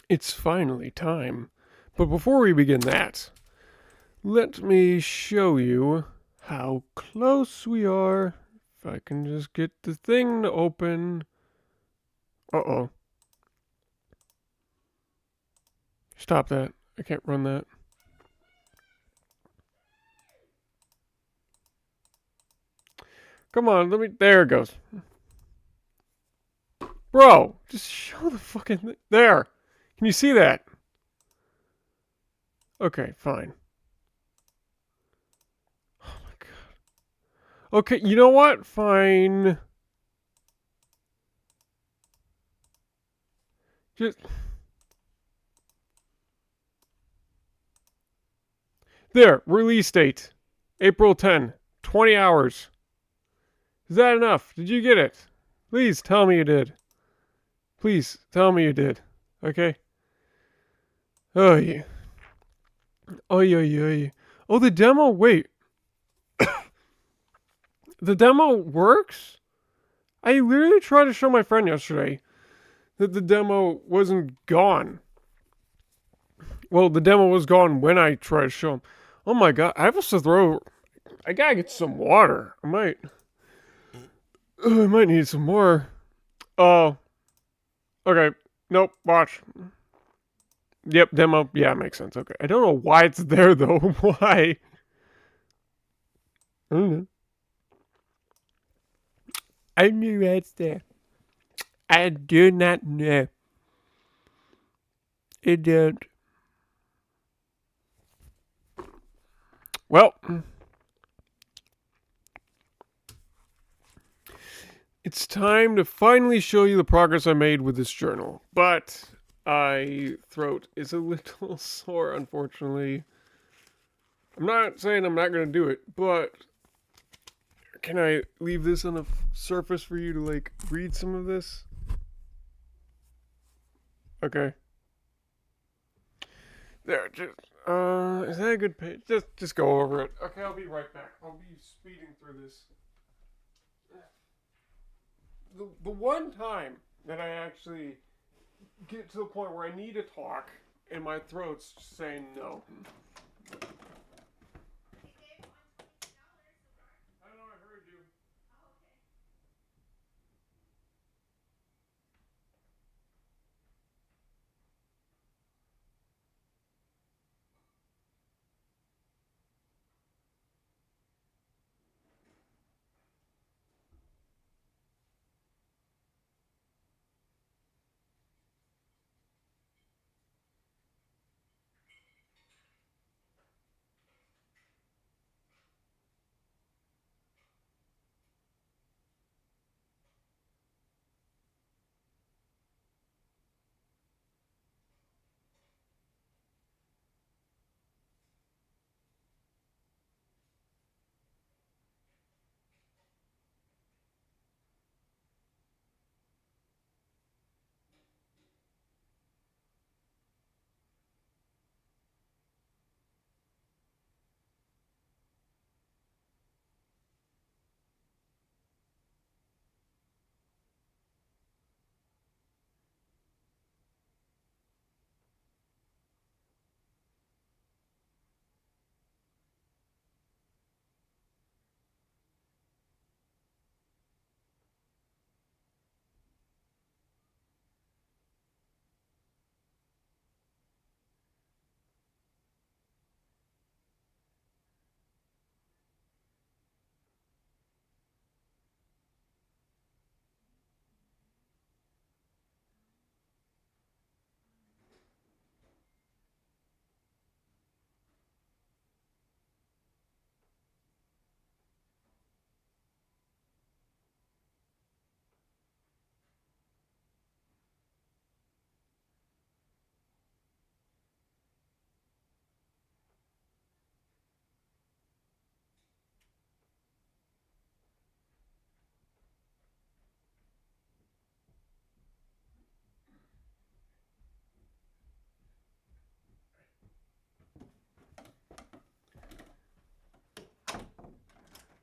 It's finally time. But before we begin that, let me show you how close we are. If I can just get the thing to open. Uh-oh. Stop that. I can't run that. Come on, let me. There it goes. Bro, just show the fucking. There. Can you see that? Okay, fine. Oh my god. Okay, you know what? Fine. Just. There, release date. April 10, 20 hours. Is that enough? Did you get it? Please tell me you did. Please tell me you did. Okay? Oh, yeah. Oh, yeah, yeah. Oh, the demo. Wait. The demo works? I literally tried to show my friend yesterday that the demo wasn't gone. Well, the demo was gone when I tried to show him. Oh my god. I have to throw. I gotta get some water. I might need some more. Oh. Okay. Nope. Watch. Yep, demo. Yeah, makes sense. Okay. I don't know why it's there though. Why? I don't know. I knew it's there. I do not know. It don't. Well, it's time to finally show you the progress I made with this journal. But my throat is a little sore, unfortunately. I'm not saying I'm not going to do it, but can I leave this on a surface for you to like read some of this? Okay. There, just is that a good page? Just go over it. Okay, I'll be right back. I'll be speeding through this. The one time that I actually get to the point where I need to talk and my throat's saying no. I know I heard you.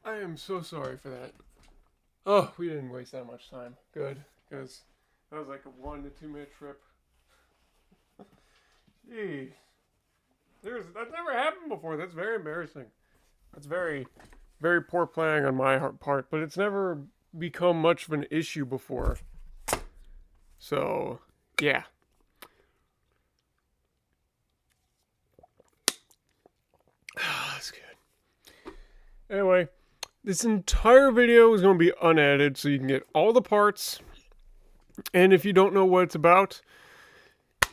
I am so sorry for that. Oh, we didn't waste that much time. Good, because that was like a 1 to 2 minute trip. Jeez. That's never happened before. That's very embarrassing. That's very, very poor planning on my part, but it's never become much of an issue before. So, yeah. That's good. Anyway, this entire video is going to be unedited, so you can get all the parts. And if you don't know what it's about,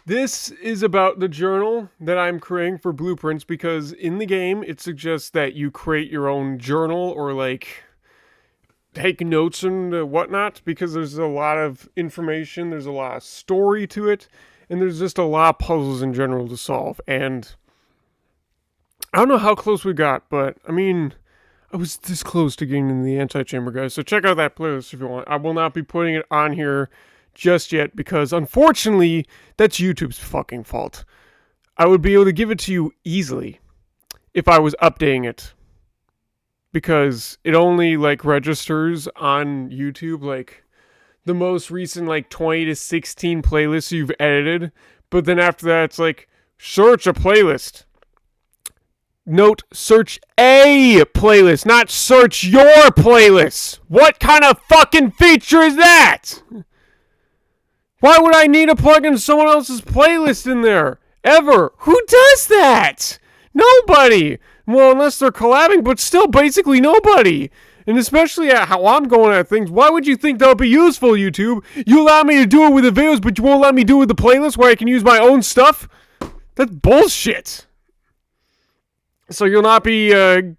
this is about the journal that I'm creating for Blueprints, because in the game, it suggests that you create your own journal or, like, take notes and whatnot, because there's a lot of information, there's a lot of story to it, and there's just a lot of puzzles in general to solve. And I don't know how close we got, but, I mean, I was this close to getting in the Antichamber, guys, so check out that playlist if you want. I will not be putting it on here just yet, because unfortunately, that's YouTube's fucking fault. I would be able to give it to you easily if I was updating it, because it only, like, registers on YouTube, like, the most recent, like, 20 to 16 playlists you've edited, but then after that, it's like, search a playlist. Note, search a playlist, not search your playlist. What kind of fucking feature is that? Why would I need to plug in someone else's playlist in there? Ever? Who does that? Nobody. Well, unless they're collabing, but still basically nobody. And especially at how I'm going at things, why would you think that would be useful, YouTube? You allow me to do it with the videos, but you won't let me do it with the playlist where I can use my own stuff? That's bullshit. So you'll not be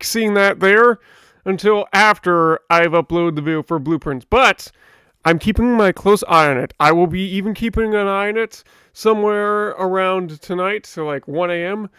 seeing that there until after I've uploaded the video for Blueprints. But I'm keeping my close eye on it. I will be even keeping an eye on it somewhere around tonight, so like 1 a.m.,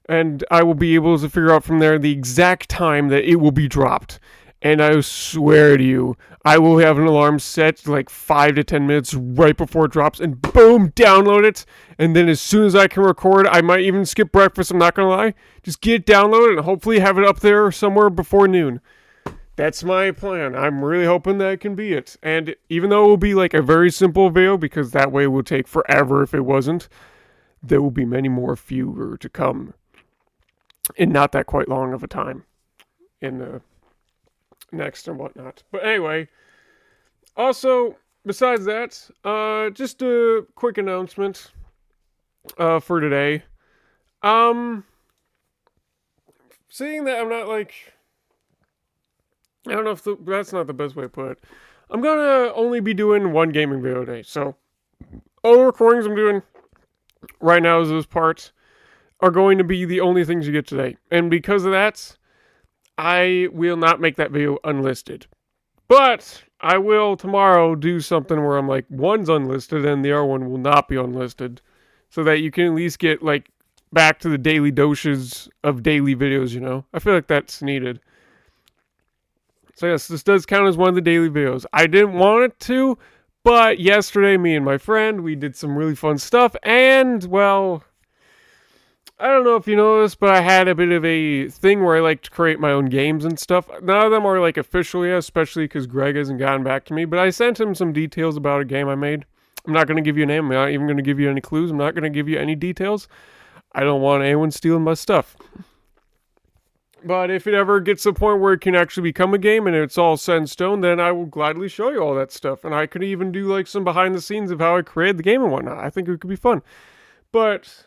and I will be able to figure out from there the exact time that it will be dropped. And I swear to you, I will have an alarm set like 5 to 10 minutes right before it drops, and boom, download it. And then as soon as I can record, I might even skip breakfast, I'm not going to lie. Just get it downloaded and hopefully have it up there somewhere before noon. That's my plan. I'm really hoping that can be it. And even though it will be like a very simple video, because that way it will take forever if it wasn't, there will be many more fewer to come in not that quite long of a time in the next and whatnot. But anyway, also, besides that, just a quick announcement for today. Seeing that I'm not like... I don't know if that's not the best way to put it. I'm gonna only be doing one gaming video today. So, all the recordings I'm doing right now as those parts are going to be the only things you get today. And because of that, I will not make that video unlisted. But I will tomorrow do something where I'm like, one's unlisted and the other one will not be unlisted. So that you can at least get like back to the daily doses of daily videos, you know? I feel like that's needed. So yes, this does count as one of the daily videos. I didn't want it to, but yesterday, me and my friend, we did some really fun stuff, and, well, I don't know if you know this, but I had a bit of a thing where I like to create my own games and stuff. None of them are, like, official yet, especially because Greg hasn't gotten back to me, but I sent him some details about a game I made. I'm not going to give you a name. I'm not even going to give you any clues. I'm not going to give you any details. I don't want anyone stealing my stuff. But if it ever gets to the point where it can actually become a game and it's all set in stone, then I will gladly show you all that stuff. And I could even do like some behind the scenes of how I created the game and whatnot. I think it could be fun. But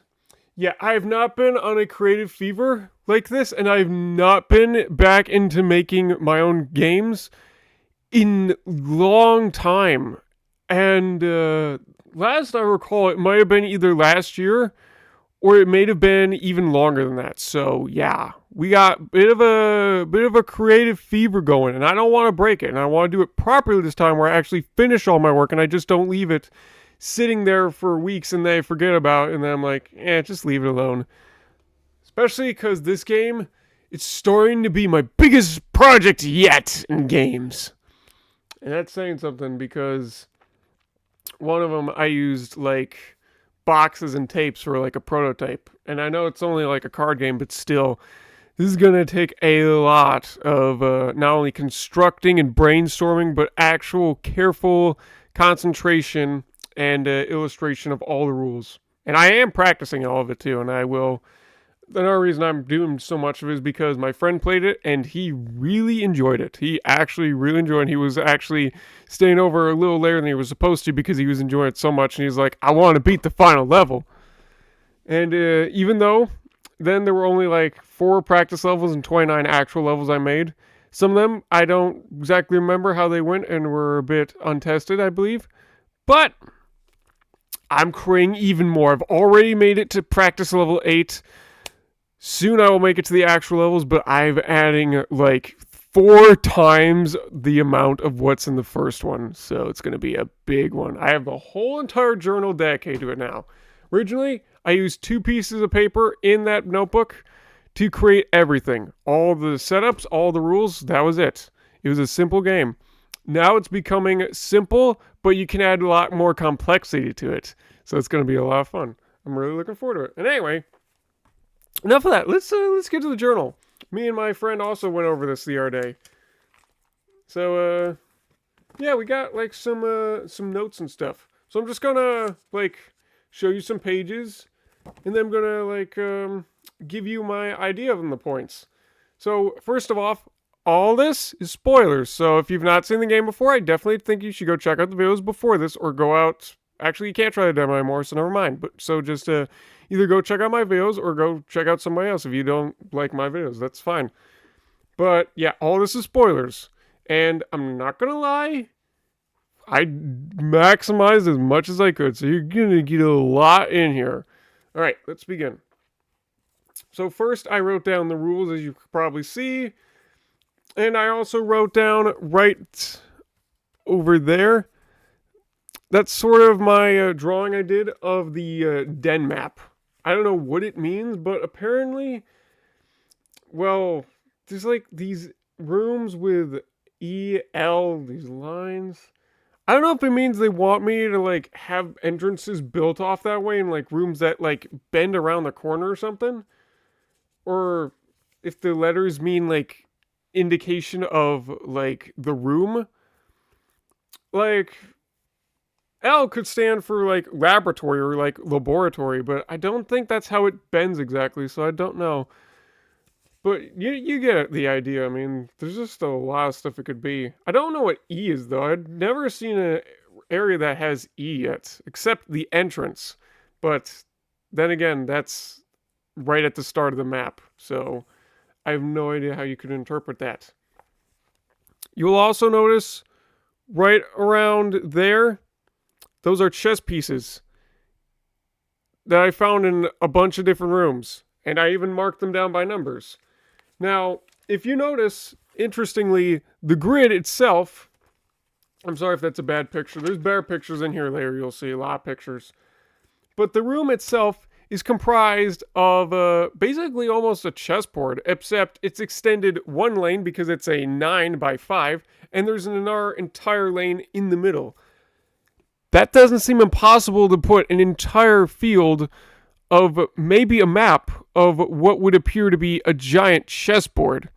yeah, I have not been on a creative fever like this, and I've not been back into making my own games in long time. And last I recall, it might have been either last year or it may have been even longer than that. So yeah, we got a bit of a creative fever going, and I don't want to break it. And I want to do it properly this time, where I actually finish all my work and I just don't leave it sitting there for weeks and they forget about it, and then I'm like, just leave it alone. Especially because this game, it's starting to be my biggest project yet in games. And that's saying something, because one of them I used like boxes and tapes for like a prototype. And I know it's only like a card game, but still, this is going to take a lot of not only constructing and brainstorming, but actual careful concentration and illustration of all the rules. And I am practicing all of it too, and I will. Another reason I'm doing so much of it is because my friend played it and he really enjoyed it. He actually really enjoyed it. He was actually staying over a little later than he was supposed to because he was enjoying it so much. And he's like, I want to beat the final level. And even though then there were only like 4 practice levels and 29 actual levels I made, some of them I don't exactly remember how they went and were a bit untested, I believe. But I'm creating even more. I've already made it to practice level 8. Soon I will make it to the actual levels, but I'm adding like 4 times the amount of what's in the first one. So it's going to be a big one. I have the whole entire journal dedicated to it now. Originally, I used 2 pieces of paper in that notebook to create everything. All the setups, all the rules, that was it. It was a simple game. Now it's becoming simple, but you can add a lot more complexity to it. So it's going to be a lot of fun. I'm really looking forward to it. And anyway, enough of that. Let's get to the journal. Me and my friend also went over this the other day. So yeah, we got like some notes and stuff. So I'm just gonna like show you some pages, and then I'm gonna like give you my idea of the points. So first of all this is spoilers. So if you've not seen the game before, I definitely think you should go check out the videos before this, or go out. Actually, you can't try the demo anymore, so never mind. But so just either go check out my videos or go check out somebody else if you don't like my videos. That's fine. But yeah, all this is spoilers. And I'm not going to lie, I maximized as much as I could. So you're going to get a lot in here. All right, let's begin. So first, I wrote down the rules, as you could probably see. And I also wrote down right over there. That's sort of my drawing I did of the den map. I don't know what it means, but apparently, well, there's like these rooms with EL, these lines. I don't know if it means they want me to like have entrances built off that way and like rooms that like bend around the corner or something. Or if the letters mean like indication of like the room. Like L could stand for like laboratory or like laboratory, but I don't think that's how it bends exactly, so I don't know. But you get the idea. I mean, there's just a lot of stuff it could be. I don't know what E is though. I've never seen an area that has E yet, except the entrance. But then again, that's right at the start of the map, so I have no idea how you could interpret that. You'll also notice right around there, those are chess pieces that I found in a bunch of different rooms, and I even marked them down by numbers. Now, if you notice, interestingly, the grid itself, I'm sorry if that's a bad picture. There's better pictures in here later. You'll see a lot of pictures. But the room itself is comprised of basically almost a chessboard, except it's extended 1 lane because it's a 9x5, and there's another entire lane in the middle. That doesn't seem impossible to put an entire field of maybe a map of what would appear to be a giant chessboard.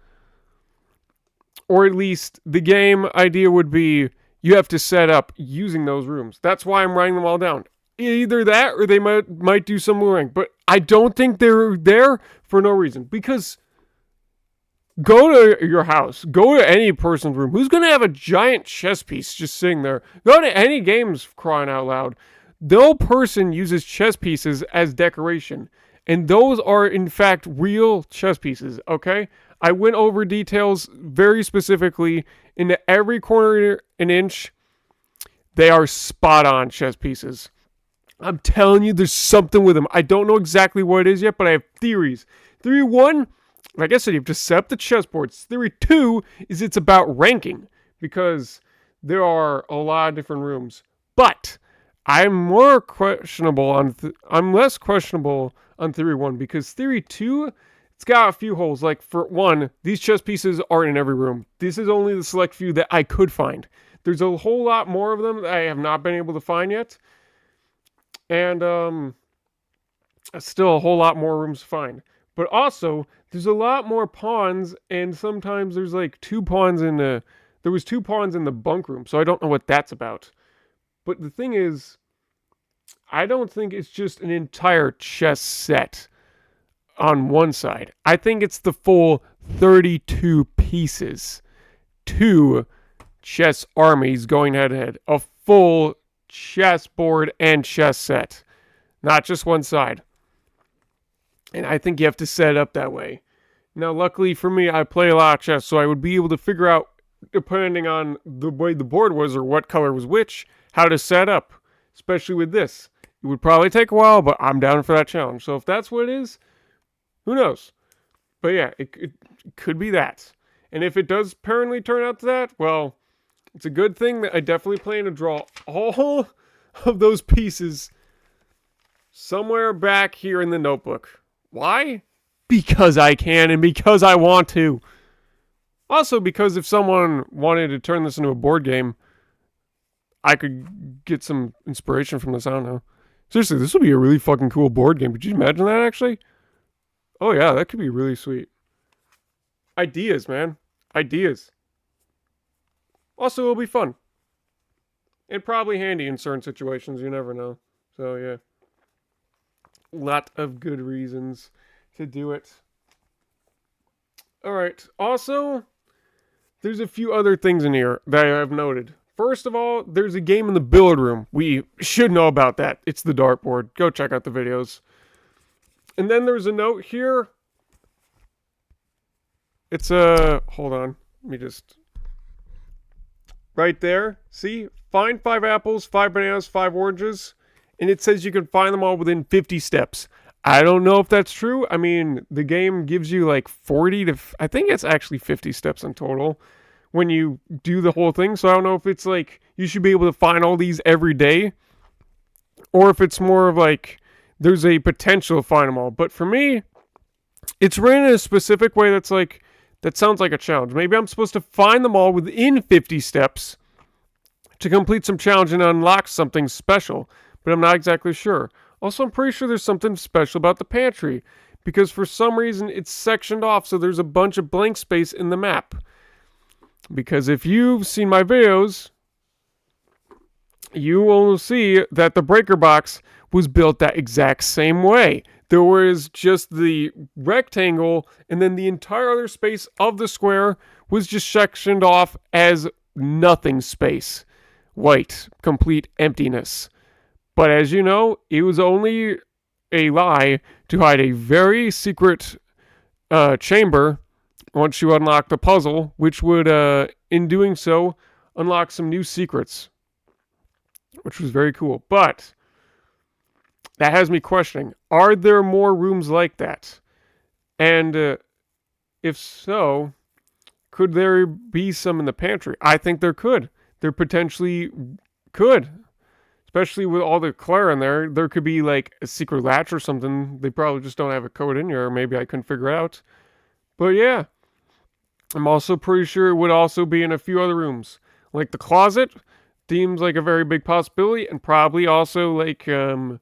Or at least the game idea would be you have to set up using those rooms. That's why I'm writing them all down. Either that or they might do some moving. But I don't think they're there for no reason. Because go to your house. Go to any person's room. Who's going to have a giant chess piece just sitting there? Go to any games, crying out loud. No person uses chess pieces as decoration. And those are, in fact, real chess pieces, okay? I went over details very specifically into every corner an inch. They are spot-on chess pieces. I'm telling you, there's something with them. I don't know exactly what it is yet, but I have theories. Theory 1, like I said, you have to set up the chessboards. Theory 2 is it's about ranking, because there are a lot of different rooms. But I'm less questionable on theory 1, because theory 2, it's got a few holes. Like, for one, these chess pieces aren't in every room. This is only the select few that I could find. There's a whole lot more of them that I have not been able to find yet. And still a whole lot more rooms to find. But also, there's a lot more pawns, and sometimes there's like 2 pawns in the... There was 2 pawns in the bunk room, so I don't know what that's about. But the thing is, I don't think it's just an entire chess set on one side. I think it's the full 32 pieces. Two chess armies going head to head. A full chessboard and chess set. Not just one side. And I think you have to set it up that way. Now, luckily for me, I play a lot of chess, so I would be able to figure out, depending on the way the board was or what color was which, how to set up. Especially with this. It would probably take a while, but I'm down for that challenge. So if that's what it is, who knows? But yeah, it could be that. And if it does apparently turn out to that, well, it's a good thing that I definitely plan to draw all of those pieces somewhere back here in the notebook. Why? Because I can and because I want to. Also, because if someone wanted to turn this into a board game, I could get some inspiration from this. I don't know. Seriously, this would be a really fucking cool board game. Could you imagine that, actually? Oh, yeah, that could be really sweet. Ideas, man. Ideas. Also, it'll be fun. And probably handy in certain situations. You never know. So, yeah. Lot of good reasons to do it. Alright. Also, there's a few other things in here that I've noted. First of all, there's a game in the billiard room. We should know about that. It's the dartboard. Go check out the videos. And then there's a note here. It's hold on. Let me just... Right there. See? Find 5 apples, 5 bananas, 5 oranges. And it says you can find them all within 50 steps. I don't know if that's true. I mean, the game gives you like 40 to... I think it's actually 50 steps in total when you do the whole thing. So I don't know if it's like you should be able to find all these every day, or if it's more of like there's a potential to find them all. But for me, it's written in a specific way that's like, that sounds like a challenge. Maybe I'm supposed to find them all within 50 steps to complete some challenge and unlock something special, but I'm not exactly sure. Also, I'm pretty sure there's something special about the pantry, because for some reason it's sectioned off so there's a bunch of blank space in the map. Because if you've seen my videos, you will see that the breaker box was built that exact same way. There was just the rectangle, and then the entire other space of the square was just sectioned off as nothing space. White, complete emptiness. But as you know, it was only a lie to hide a very secret chamber once you unlock the puzzle, which would, in doing so, unlock some new secrets, which was very cool. But that has me questioning, are there more rooms like that? And if so, could there be some in the pantry? I think there could. There potentially could. Especially with all the Claire in there. There could be like a secret latch or something. They probably just don't have a code in here, or maybe I couldn't figure it out. But yeah. I'm also pretty sure it would also be in a few other rooms. Like the closet seems like a very big possibility, and probably also like the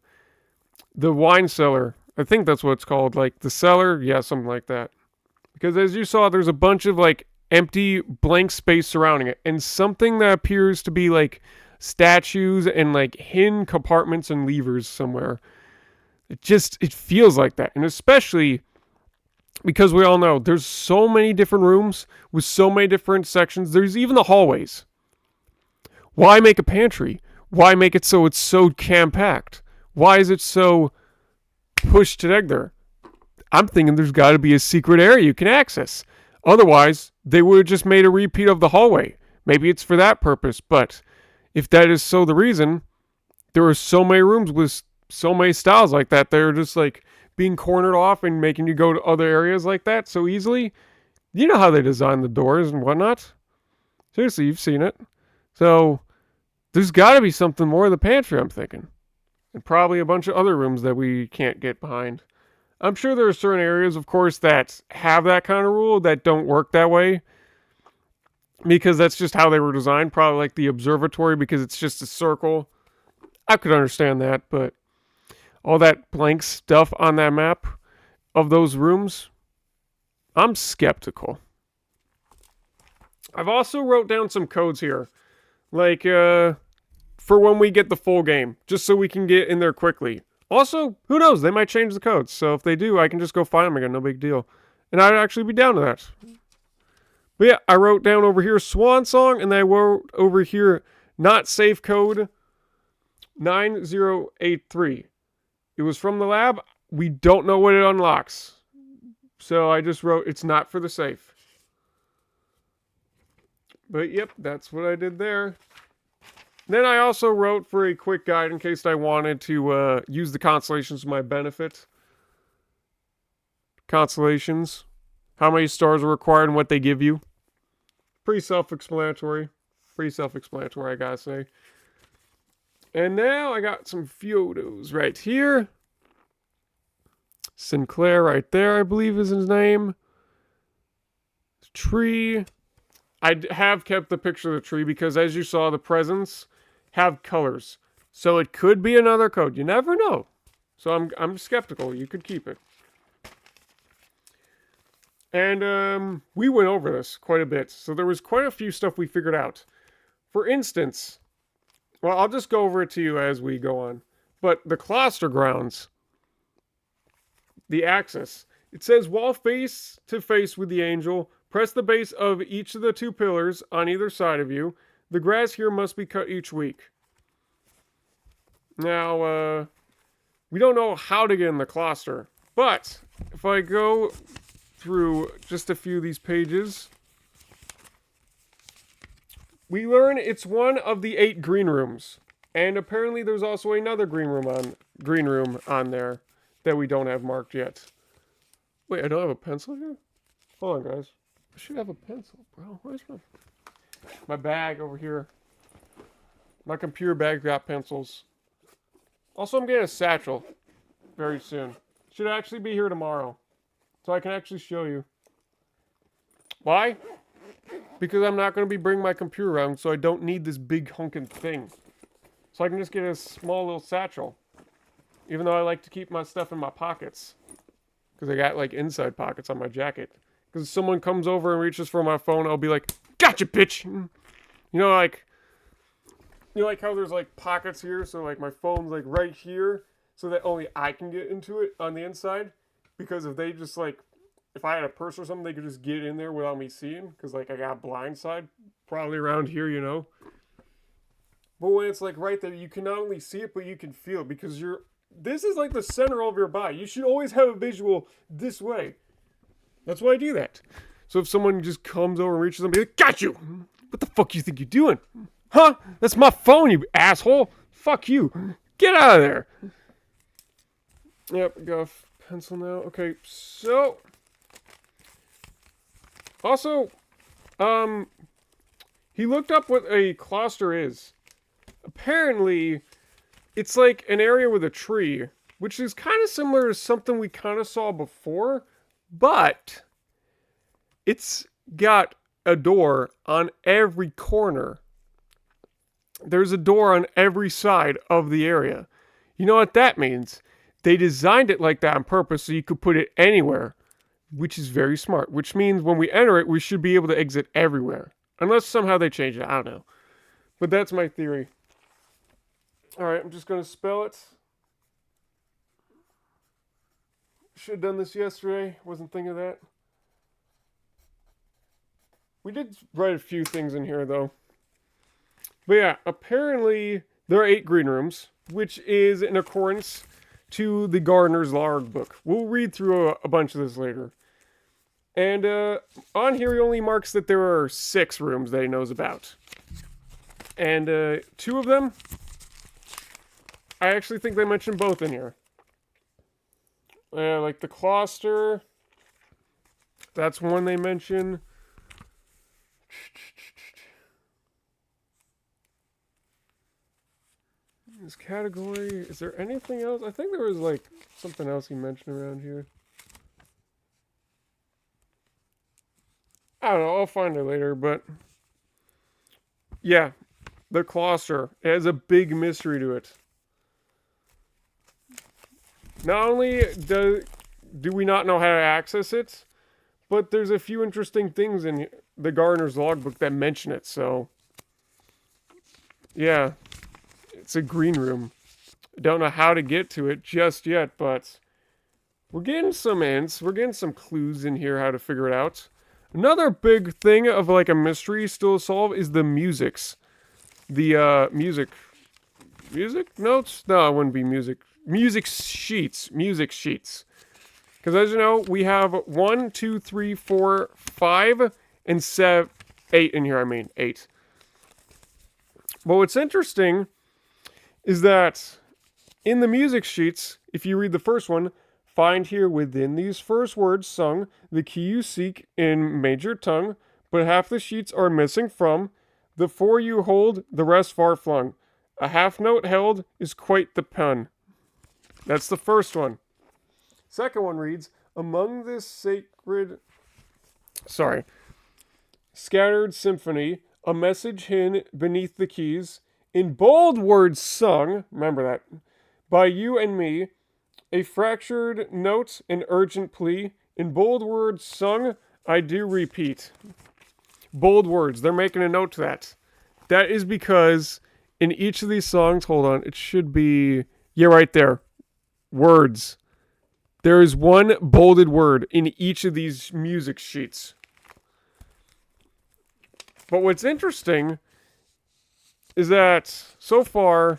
wine cellar. I think that's what it's called. Like the cellar, yeah, something like that. Because as you saw, there's a bunch of like empty blank space surrounding it, and something that appears to be like statues and like hidden compartments and levers somewhere. It feels like that. And especially because we all know there's so many different rooms with so many different sections. There's even the hallways. Why make a pantry? Why make it so it's so compact? Why is it so pushed together? I'm thinking there's got to be a secret area you can access. Otherwise, they would have just made a repeat of the hallway. Maybe it's for that purpose, but if that is so the reason, there are so many rooms with so many styles like that. They're just like being cornered off and making you go to other areas like that so easily. You know how they design the doors and whatnot. Seriously, you've seen it. So there's got to be something more in the pantry, I'm thinking. And probably a bunch of other rooms that we can't get behind. I'm sure there are certain areas, of course, that have that kind of rule that don't work that way. Because that's just how they were designed. Probably like the observatory, because it's just a circle. I could understand that, but all that blank stuff on that map of those rooms, I'm skeptical. I've also wrote down some codes here. Like, for when we get the full game, just so we can get in there quickly. Also, who knows? They might change the codes. So if they do, I can just go find them again. No big deal. And I'd actually be down to that. But yeah, I wrote down over here Swan Song, and then I wrote over here not safe code 9083. It was from the lab. We don't know what it unlocks. So I just wrote it's not for the safe. But yep, that's what I did there. Then I also wrote for a quick guide in case I wanted to use the constellations to my benefit. Constellations. How many stars are required and what they give you. Pretty self-explanatory. Pretty self-explanatory, I gotta say. And now I got some photos right here. Sinclair right there, I believe is his name. Tree. I have kept the picture of the tree because as you saw, the presents have colors. So it could be another code. You never know. So I'm skeptical. You could keep it. And we went over this quite a bit. So there was quite a few stuff we figured out. For instance, well, I'll just go over it to you as we go on. But the cluster grounds, the axis, it says wall face to face with the angel. Press the base of each of the two pillars on either side of you. The grass here must be cut each week. Now, we don't know how to get in the cluster. But if I go through just a few of these pages, we learn it's one of the 8 green rooms. And apparently there's also another green room on there that we don't have marked yet. Wait, I don't have a pencil here? Hold on, guys. I should have a pencil, bro. Where's my bag over here? My computer bag got pencils. Also, I'm getting a satchel very soon. Should actually be here tomorrow. So I can actually show you. Why? Because I'm not going to be bringing my computer around, so I don't need this big hunkin' thing. So I can just get a small little satchel. Even though I like to keep my stuff in my pockets. Because I got, like, inside pockets on my jacket. Because if someone comes over and reaches for my phone, I'll be like, gotcha, bitch! You know, like how there's, like, pockets here, so, like, my phone's, like, right here, so that only I can get into it on the inside. Because if they just, like, if I had a purse or something, they could just get in there without me seeing. Because, like, I got blindside, probably around here, you know. But when it's, like, right there, you can not only see it, but you can feel it. Because this is, like, the center of your body. You should always have a visual this way. That's why I do that. So if someone just comes over and reaches and be like, got you! What the fuck you think you're doing? Huh? That's my phone, you asshole! Fuck you! Get out of there! Yep, got a pencil now. Okay, so... Also, he looked up what a cluster is. Apparently, it's like an area with a tree, which is kind of similar to something we kind of saw before, but it's got a door on every corner. There's a door on every side of the area. You know what that means? They designed it like that on purpose so you could put it anywhere, which is very smart, which means when we enter it, we should be able to exit everywhere. Unless somehow they change it, I don't know. But that's my theory. Alright, I'm just going to spell it. Should have done this yesterday. Wasn't thinking of that. We did write a few things in here, though. But yeah, apparently there are 8 green rooms, which is in accordance to the Gardener's Logbook. We'll read through a bunch of this later. And on here he only marks that there are 6 rooms that he knows about. And 2 of them, I actually think they mentioned both in here. Like the cluster, that's one they mention. This category, is there anything else? I think there was like something else he mentioned around here. I don't know, I'll find it later, but yeah, the cluster, it has a big mystery to it. Not only do we not know how to access it, but there's a few interesting things in the Gardener's Logbook that mention it, so yeah. It's a green room. I don't know how to get to it just yet, but we're getting some hints. We're getting some clues in here how to figure it out. Another big thing of like a mystery still to solve is the musics. The music notes? No, it wouldn't be music. Music sheets. Music sheets. Because as you know, we have 1, 2, 3, 4, 5, and 7, 8 in here. I mean, 8. But what's interesting is that in the music sheets, if you read the first one, find here within these first words sung the key you seek in major tongue, but half the sheets are missing from the 4 you hold, the rest far flung. A half note held is quite the pun. That's the first one. Second one reads, among this scattered symphony, a message hidden beneath the keys, in bold words sung, remember that, by you and me, a fractured note, an urgent plea, in bold words sung, I do repeat. Bold words, they're making a note to that. That is because in each of these songs, hold on, it should be, yeah, right there, words. There is one bolded word in each of these music sheets. But what's interesting is that so far,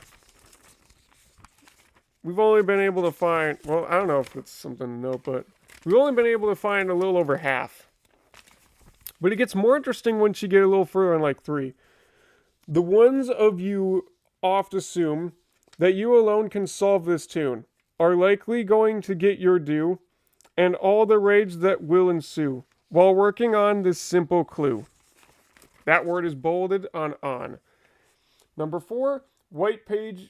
we've only been able to find, well, I don't know if it's something to note, but we've only been able to find a little over half. But it gets more interesting once you get a little further in like 3. The ones of you oft assume that you alone can solve this tune are likely going to get your due and all the rage that will ensue while working on this simple clue. That word is bolded on. Number 4, white pages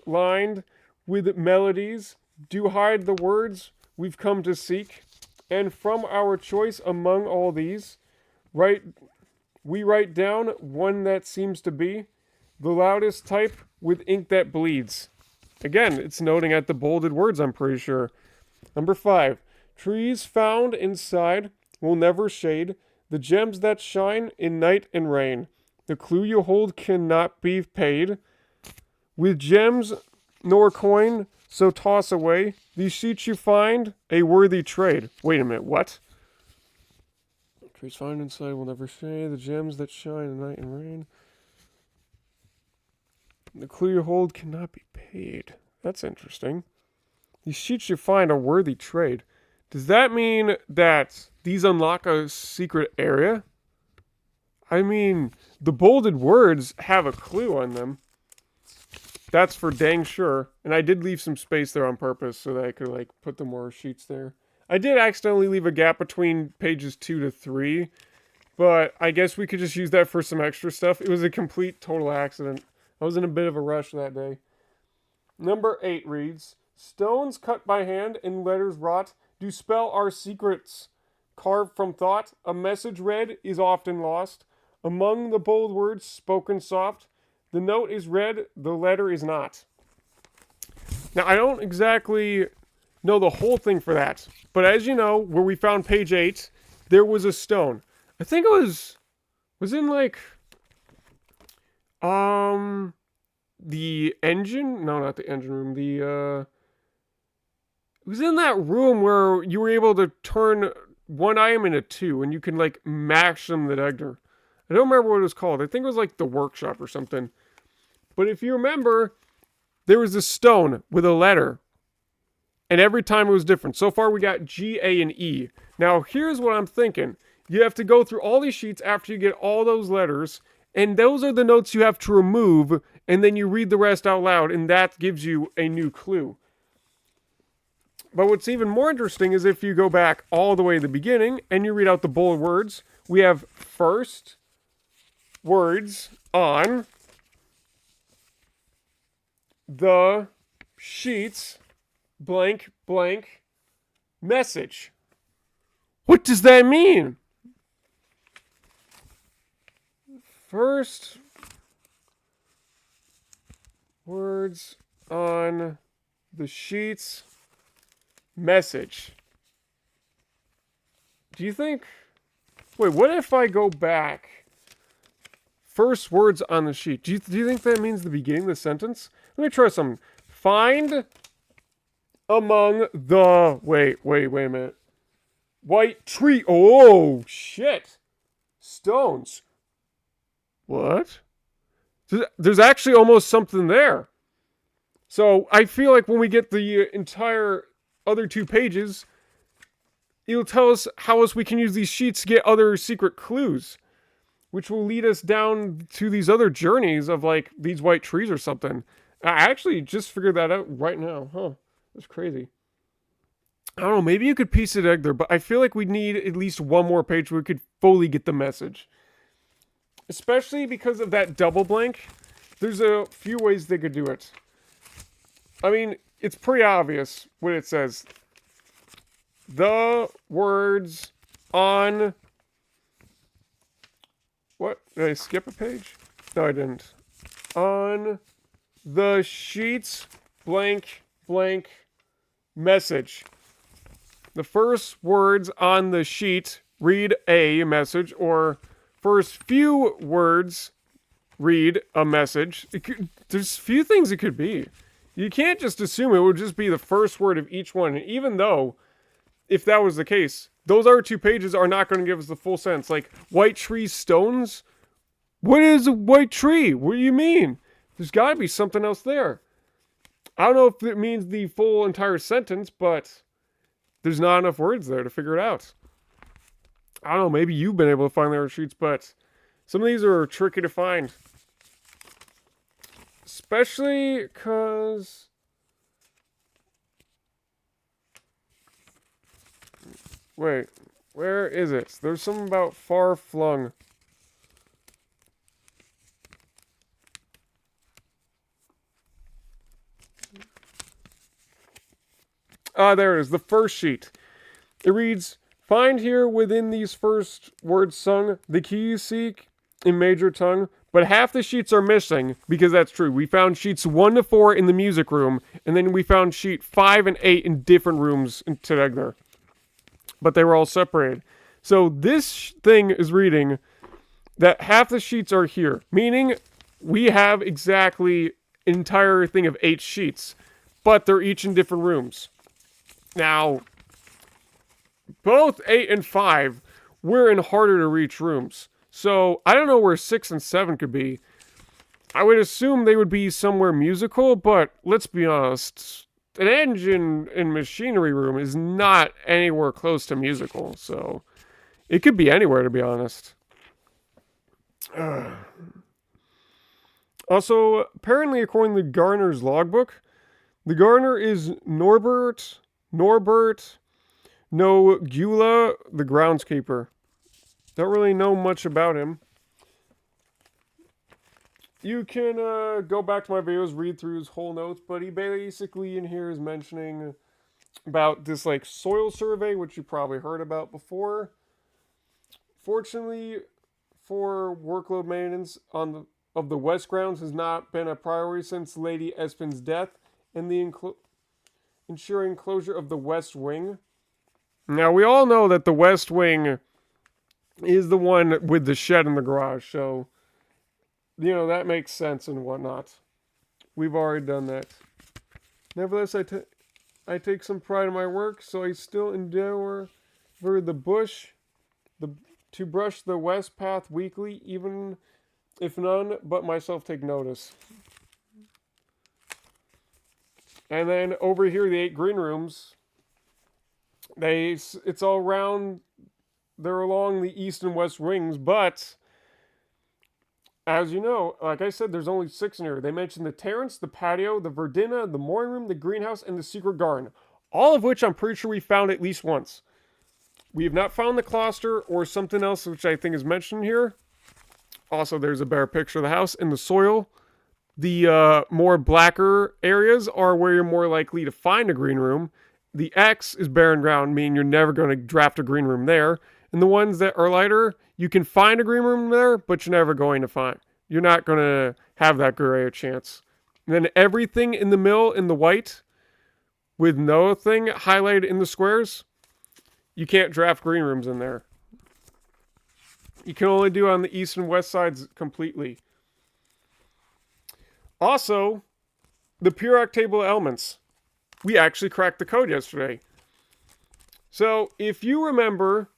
lined with melodies do hide the words we've come to seek, and from our choice among all these, we write down one that seems to be the loudest type with ink that bleeds. Again, it's noting at the bolded words, I'm pretty sure. Number 5, trees found inside will never shade the gems that shine in night and rain. The clue you hold cannot be paid with gems nor coin, so toss away these sheets you find a worthy trade. Wait a minute, what? Trees found inside will never shade the gems that shine in night and rain. The clue you hold cannot be paid. That's interesting. These sheets you find a worthy trade. Does that mean that these unlock a secret area? I mean, the bolded words have a clue on them. That's for dang sure. And I did leave some space there on purpose so that I could like put the more sheets there. I did accidentally leave a gap between pages 2 to 3, but I guess we could just use that for some extra stuff. It was a complete total accident. I was in a bit of a rush that day. Number 8 reads, stones cut by hand and letters wrought do spell our secrets. Carved from thought, a message read is often lost. Among the bold words spoken soft, the note is read, the letter is not. Now, I don't exactly know the whole thing for that, but as you know, where we found page 8, there was a stone. I think it was in like, the engine? No, not the engine room. It was in that room where you were able to turn one item into 2, and you can like mash them together. I don't remember what it was called. I think it was like the workshop or something. But if you remember, there was a stone with a letter. And every time it was different. So far we got G, A, and E. Now here's what I'm thinking. You have to go through all these sheets after you get all those letters. And those are the notes you have to remove. And then you read the rest out loud. And that gives you a new clue. But what's even more interesting is if you go back all the way to the beginning. And you read out the bold words. We have first words on the sheets blank blank message. What does that mean? First words on the sheets message. Do you think, wait, what if I go back first words on the sheet. Do you think that means the beginning of the sentence? Let me try something. Find among the... Wait a minute. White tree. Oh, shit. Stones. What? There's actually almost something there. So I feel like when we get the entire other 2 pages, it'll tell us how else we can use these sheets to get other secret clues, which will lead us down to these other journeys of like these white trees or something. I actually just figured that out right now. Huh. That's crazy. I don't know, maybe you could piece it together, but I feel like we need at least one more page where we could fully get the message. Especially because of that double blank. There's a few ways they could do it. I mean, it's pretty obvious what it says. The words on... What? Did I skip a page? No, I didn't. On the sheets, blank, message. The first words on the sheet read a message, or first few words read a message. There's few things it could be. You can't just assume it would just be the first word of each one. And even though, if that was the case, those other 2 pages are not going to give us the full sense. Like, white tree stones? What is a white tree? What do you mean? There's got to be something else there. I don't know if it means the full entire sentence, but there's not enough words there to figure it out. I don't know, maybe you've been able to find their sheets, but some of these are tricky to find. Especially because... Wait, where is it? There's something about far flung. Ah, there it is, the first sheet. It reads, find here within these first words sung the key you seek in major tongue, but half the sheets are missing, because that's true. We found sheets 1 to 4 in the music room, and then we found sheet 5 and 8 in different rooms in Tegner. But they were all separated. So this thing is reading that half the sheets are here, meaning we have exactly an entire thing of 8 sheets, but they're each in different rooms. Now, both 8 and 5 were in harder to reach rooms. So I don't know where 6 and 7 could be. I would assume they would be somewhere musical, but let's be honest. An engine and machinery room is not anywhere close to musical, so it could be anywhere, to be honest. Also, apparently, according to Garner's logbook, the Garner is Norbert Nogula, the groundskeeper. Don't really know much about him. You can go back to my videos, read through his whole notes, but he basically in here is mentioning about this like soil survey, which you probably heard about before. Fortunately, for workload maintenance of the west grounds has not been a priority since Lady Espin's death, and the ensuring closure of the west wing. Now we all know that the west wing is the one with the shed in the garage, so you know, that makes sense and whatnot. We've already done that. Nevertheless, I take some pride in my work, so I still endeavor to brush the west path weekly, even if none but myself take notice. And then over here, the 8 green rooms, it's all around, they're along the east and west wings, but as you know, like I said, there's only 6 in here. They mentioned the terrace, the patio, the verdina, the morning room, the greenhouse, and the secret garden. All of which I'm pretty sure we found at least once. We have not found the cloister or something else which I think is mentioned here. Also, there's a better picture of the house and the soil. The more blacker areas are where you're more likely to find a green room. The X is barren ground, meaning you're never going to draft a green room there. And the ones that are lighter, you can find a green room there, but you're never going to find. You're not going to have that great a chance. And then everything in the middle in the white, with no thing highlighted in the squares, you can't draft green rooms in there. You can only do on the east and west sides completely. Also, the periodic table of elements. We actually cracked the code yesterday. So, if you remember,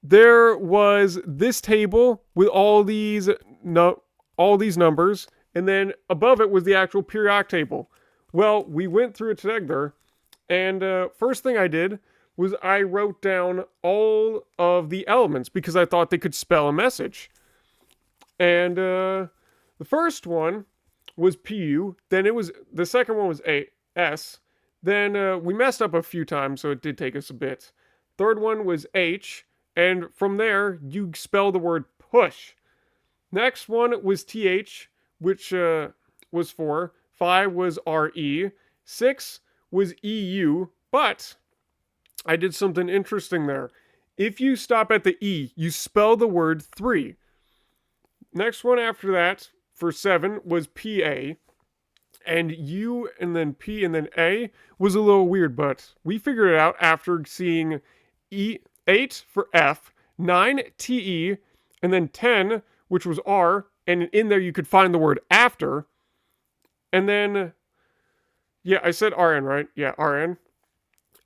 there was this table with all these numbers, and then above it was the actual periodic table. Well, we went through it together, and first thing I did was I wrote down all of the elements because I thought they could spell a message. And the first one was PU, then the second one was S, then we messed up a few times, so it did take us a bit. Third one was H, and from there, you spell the word push. Next one was TH, which was 4. 5 was RE. 6 was EU, but I did something interesting there. If you stop at the E, you spell the word 3. Next one after that, for 7, was PA. And U and then P and then A was a little weird, but we figured it out after seeing 8 for F, 9 TE, and then 10, which was R, and in there you could find the word after. And then, yeah, I said RN, right? Yeah, RN.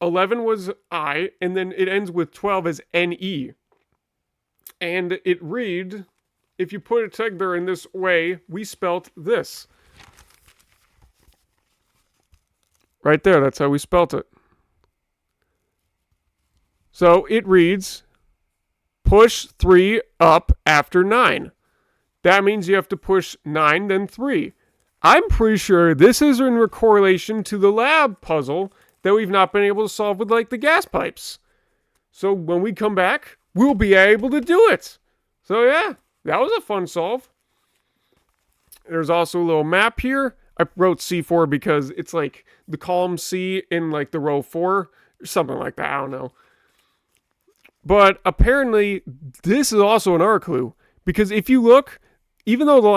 11 was I, and then it ends with 12 as NE. And it read, if you put it together in this way, we spelt this. Right there, that's how we spelt it. So it reads, push 3 up after 9. That means you have to push 9, then 3. I'm pretty sure this is in correlation to the lab puzzle that we've not been able to solve with, like, the gas pipes. So when we come back, we'll be able to do it. So yeah, that was a fun solve. There's also a little map here. I wrote C4 because it's like the column C in like the row 4, or something like that. I don't know. But apparently, this is also another clue. Because if you look, even though the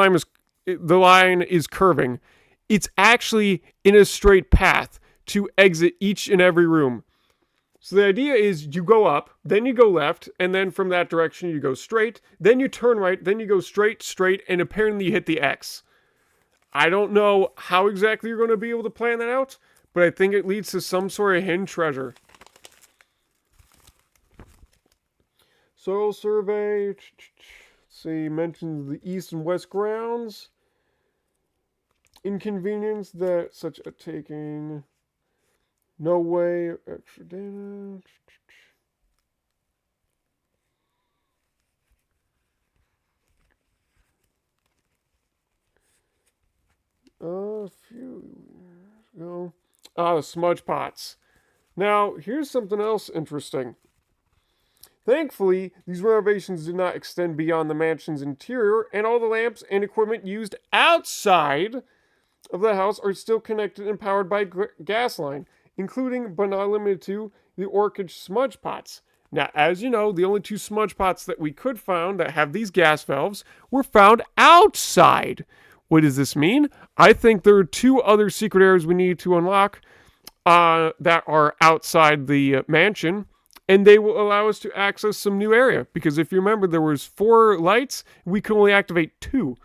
line is curving, it's actually in a straight path to exit each and every room. So the idea is you go up, then you go left, and then from that direction you go straight, then you turn right, then you go straight, and apparently you hit the X. I don't know how exactly you're going to be able to plan that out, but I think it leads to some sort of hidden treasure. Soil survey, let's see, mentions the east and west grounds. Inconvenience that such a taking. No way, extra data. A few years ago. The smudge pots. Now, here's something else interesting. Thankfully, these renovations did not extend beyond the mansion's interior, and all the lamps and equipment used outside of the house are still connected and powered by gas line, including, but not limited to, the Orchid smudge pots. Now, as you know, the only 2 smudge pots that we could find that have these gas valves were found outside. What does this mean? I think there are 2 other secret areas we need to unlock that are outside the mansion, and they will allow us to access some new area. Because if you remember, there was 4 lights, we can only activate 2.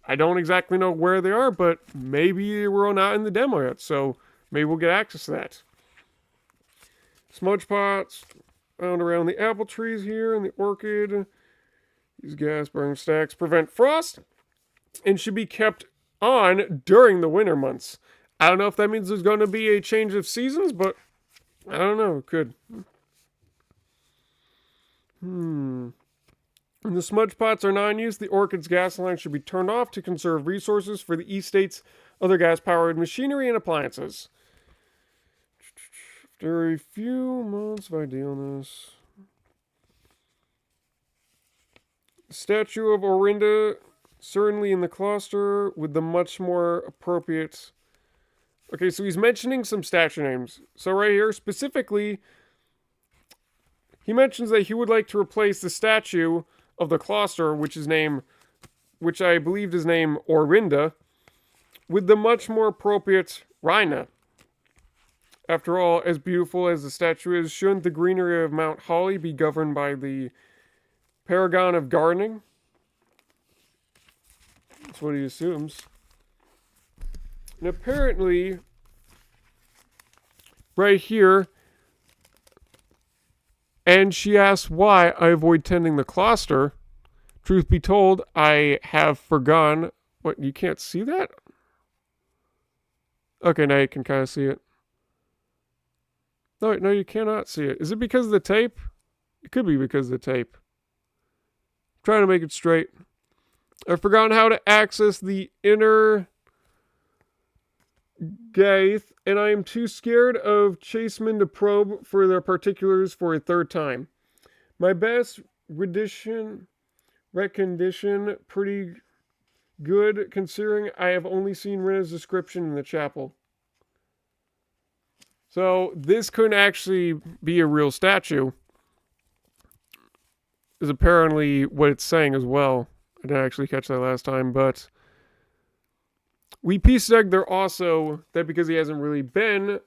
I don't exactly know where they are, but maybe we're not in the demo yet, so maybe we'll get access to that. Smudge pots found around the apple trees here in the orchid. These gas burning stacks prevent frost and should be kept on during the winter months. I don't know if that means there's going to be a change of seasons, but I don't know. It could. When the smudge pots are not in use, the Orchid's gas line should be turned off to conserve resources for the East State's other gas-powered machinery and appliances. After a few months of idealness, the statue of Orinda, certainly in the cluster, with the much more appropriate... Okay, so he's mentioning some statue names. So right here, specifically, he mentions that he would like to replace the statue of the cluster, which I believed is named Orinda, with the much more appropriate Rhina. After all, as beautiful as the statue is, shouldn't the greenery of Mount Holly be governed by the Paragon of gardening. That's what he assumes. And apparently, right here, and she asks why I avoid tending the cluster. Truth be told, I have forgone. What, you can't see that? Okay, now you can kind of see it. No, you cannot see it. Is it because of the tape? It could be because of the tape. I'm trying to make it straight. I've forgotten how to access the inner Gaith, and I am too scared of Chaseman to probe for their particulars for a third time. My best rendition, pretty good considering I have only seen Rinna's description in the chapel. So this couldn't actually be a real statue, is apparently what it's saying as well. I didn't actually catch that last time, but we pieced dug there also that because he hasn't really been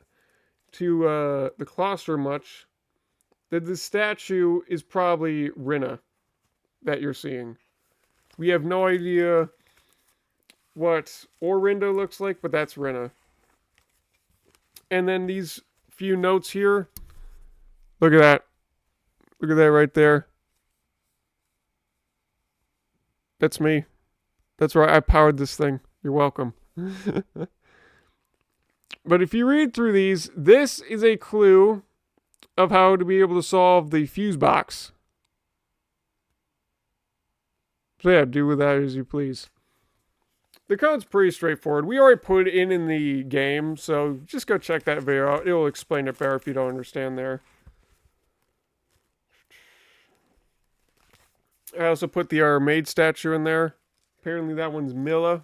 to the cluster much, that the statue is probably Rinna that you're seeing. We have no idea what Orinda looks like, but that's Rinna. And then these few notes here. Look at that. Look at that right there. That's me. That's right. I powered this thing. You're welcome. But if you read through these, this is a clue of how to be able to solve the fuse box. So yeah, do with that as you please. The code's pretty straightforward. We already put it in the game, so just go check that video out. It'll explain it better if you don't understand there. I also put the maid statue in there. Apparently that one's Milla.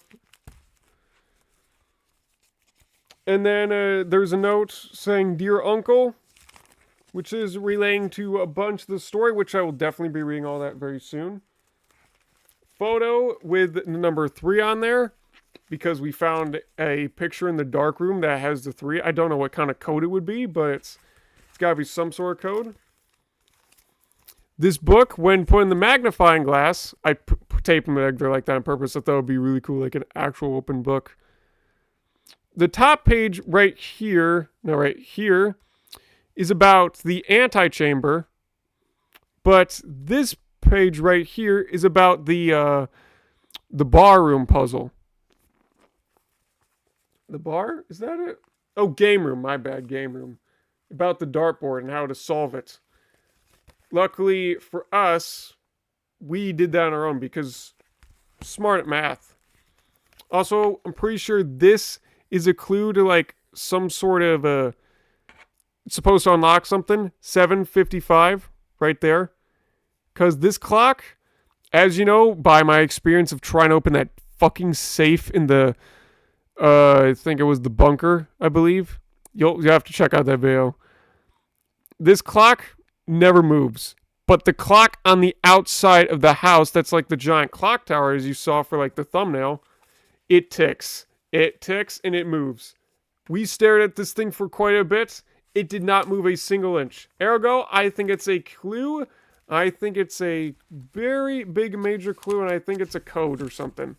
And then there's a note saying, Dear Uncle, which is relaying to a bunch of the story, which I will definitely be reading all that very soon. Photo with the number 3 on there, because we found a picture in the dark room that has the 3. I don't know what kind of code it would be, but it's got to be some sort of code. This book, when put in the magnifying glass, I taped them there like that on purpose. I thought it would be really cool, like an actual open book. The top page right here, is about the antechamber, but this page right here is about the barroom puzzle. The bar? Is that it? Oh, game room. My bad, game room. About the dartboard and how to solve it. Luckily for us, we did that on our own because smart at math. Also, I'm pretty sure this is a clue to like some sort of it's supposed to unlock something. 7:55 right there. Because this clock, as you know, by my experience of trying to open that fucking safe in the, I think it was the bunker, I believe. You'll have to check out that video. This clock never moves. But the clock on the outside of the house, that's like the giant clock tower, as you saw for like the thumbnail, it ticks. It ticks and it moves. We stared at this thing for quite a bit. It did not move a single inch. Ergo, I think it's a clue. I think it's a very big major clue, and I think it's a code or something.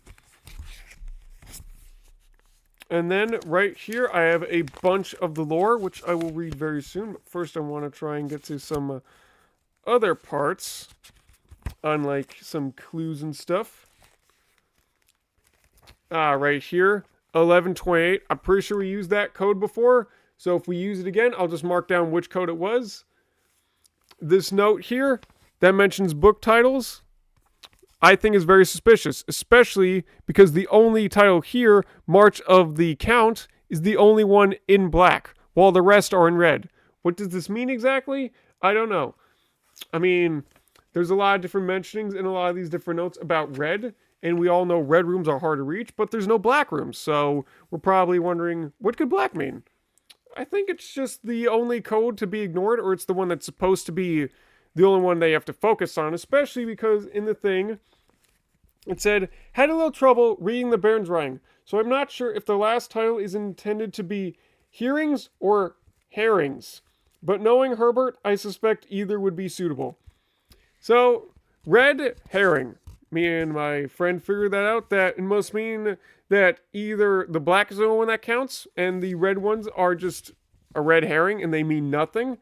And then right here, I have a bunch of the lore, which I will read very soon. But first, I want to try and get to some other parts on like some clues and stuff. Right here, 1128. I'm pretty sure we used that code before. So if we use it again, I'll just mark down which code it was. This note here that mentions book titles, I think is very suspicious, especially because the only title here, March of the Count, is the only one in black, while the rest are in red. What does this mean exactly? I don't know. I mean, there's a lot of different mentionings in a lot of these different notes about red, and we all know red rooms are hard to reach, but there's no black rooms, so we're probably wondering, what could black mean? I think it's just the only code to be ignored, or it's the one that's supposed to be the only one they have to focus on, especially because in the thing, it said, had a little trouble reading the Baron's writing, so I'm not sure if the last title is intended to be hearings or herrings. But knowing Herbert, I suspect either would be suitable. So, Red herring. Me and my friend figured that out. That it must mean that either the black is the only one that counts, and the red ones are just a red herring and they mean nothing.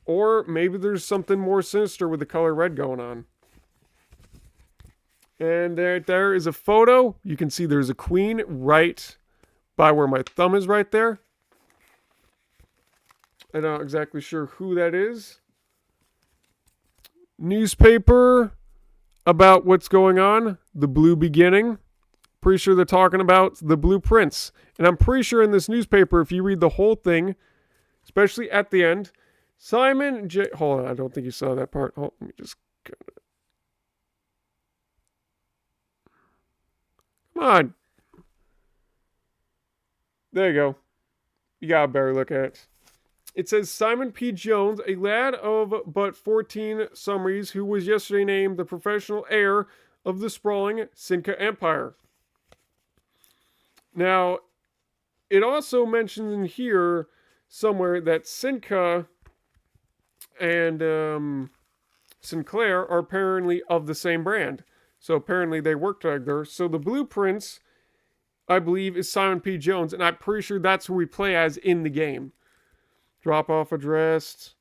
Or maybe there's something more sinister with the color red going on. And there is a photo. You can see there's a queen right by where my thumb is right there. I'm not exactly sure who that is. Newspaper about what's going on. The Blue Beginning. Pretty sure they're talking about the Blue Prince. And I'm pretty sure in this newspaper, if you read the whole thing, especially at the end, Simon J. Hold on, I don't think you saw that part. Hold, let me just. Come on. There you go. You got a better look at it. It says Simon P. Jones, a lad of but 14 summaries, who was yesterday named the professional heir of the sprawling Cinca Empire. Now, it also mentions in here somewhere that Cinca and Sinclair are apparently of the same brand. So apparently they work together. So the Blue Prince, I believe, is Simon P. Jones, and I'm pretty sure that's who we play as in the game. Drop-off address.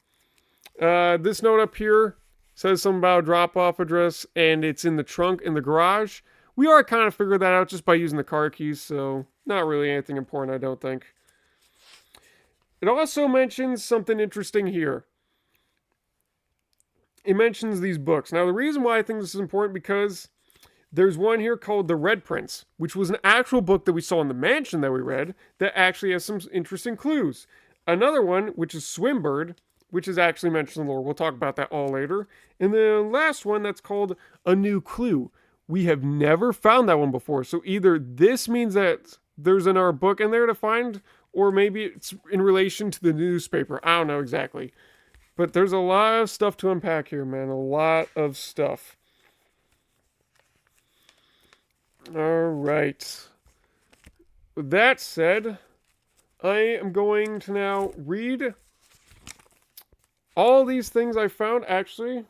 This note up here says something about a drop-off address, and it's in the trunk in the garage. We already kind of figured that out just by using the car keys, so not really anything important, I don't think. It also mentions something interesting here. It mentions these books. Now, the reason why I think this is important because there's one here called The Red Prince, which was an actual book that we saw in the mansion that we read that actually has some interesting clues. Another one, which is Swimbird, which is actually mentioned in the lore. We'll talk about that all later. And the last one that's called A New Clue. We have never found that one before. So either this means that there's another book in there to find, or maybe it's in relation to the newspaper. I don't know exactly. But there's a lot of stuff to unpack here, man. A lot of stuff. All right. With that said, I am going to now read all these things I found, actually.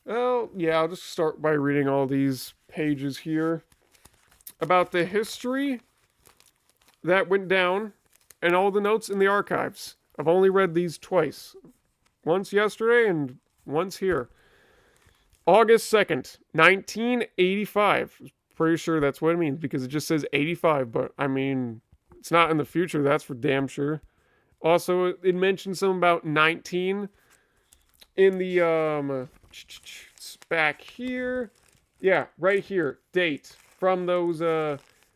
Well, yeah, I'll just start by reading all these pages here about the history that went down and all the notes in the archives. I've only read these twice. Once yesterday and once here. August 2nd, 1985. Pretty sure that's what it means because it just says 85, but I mean, it's not in the future, that's for damn sure. Also, it mentions something about 19 in the, it's back here. Yeah, right here, date from those,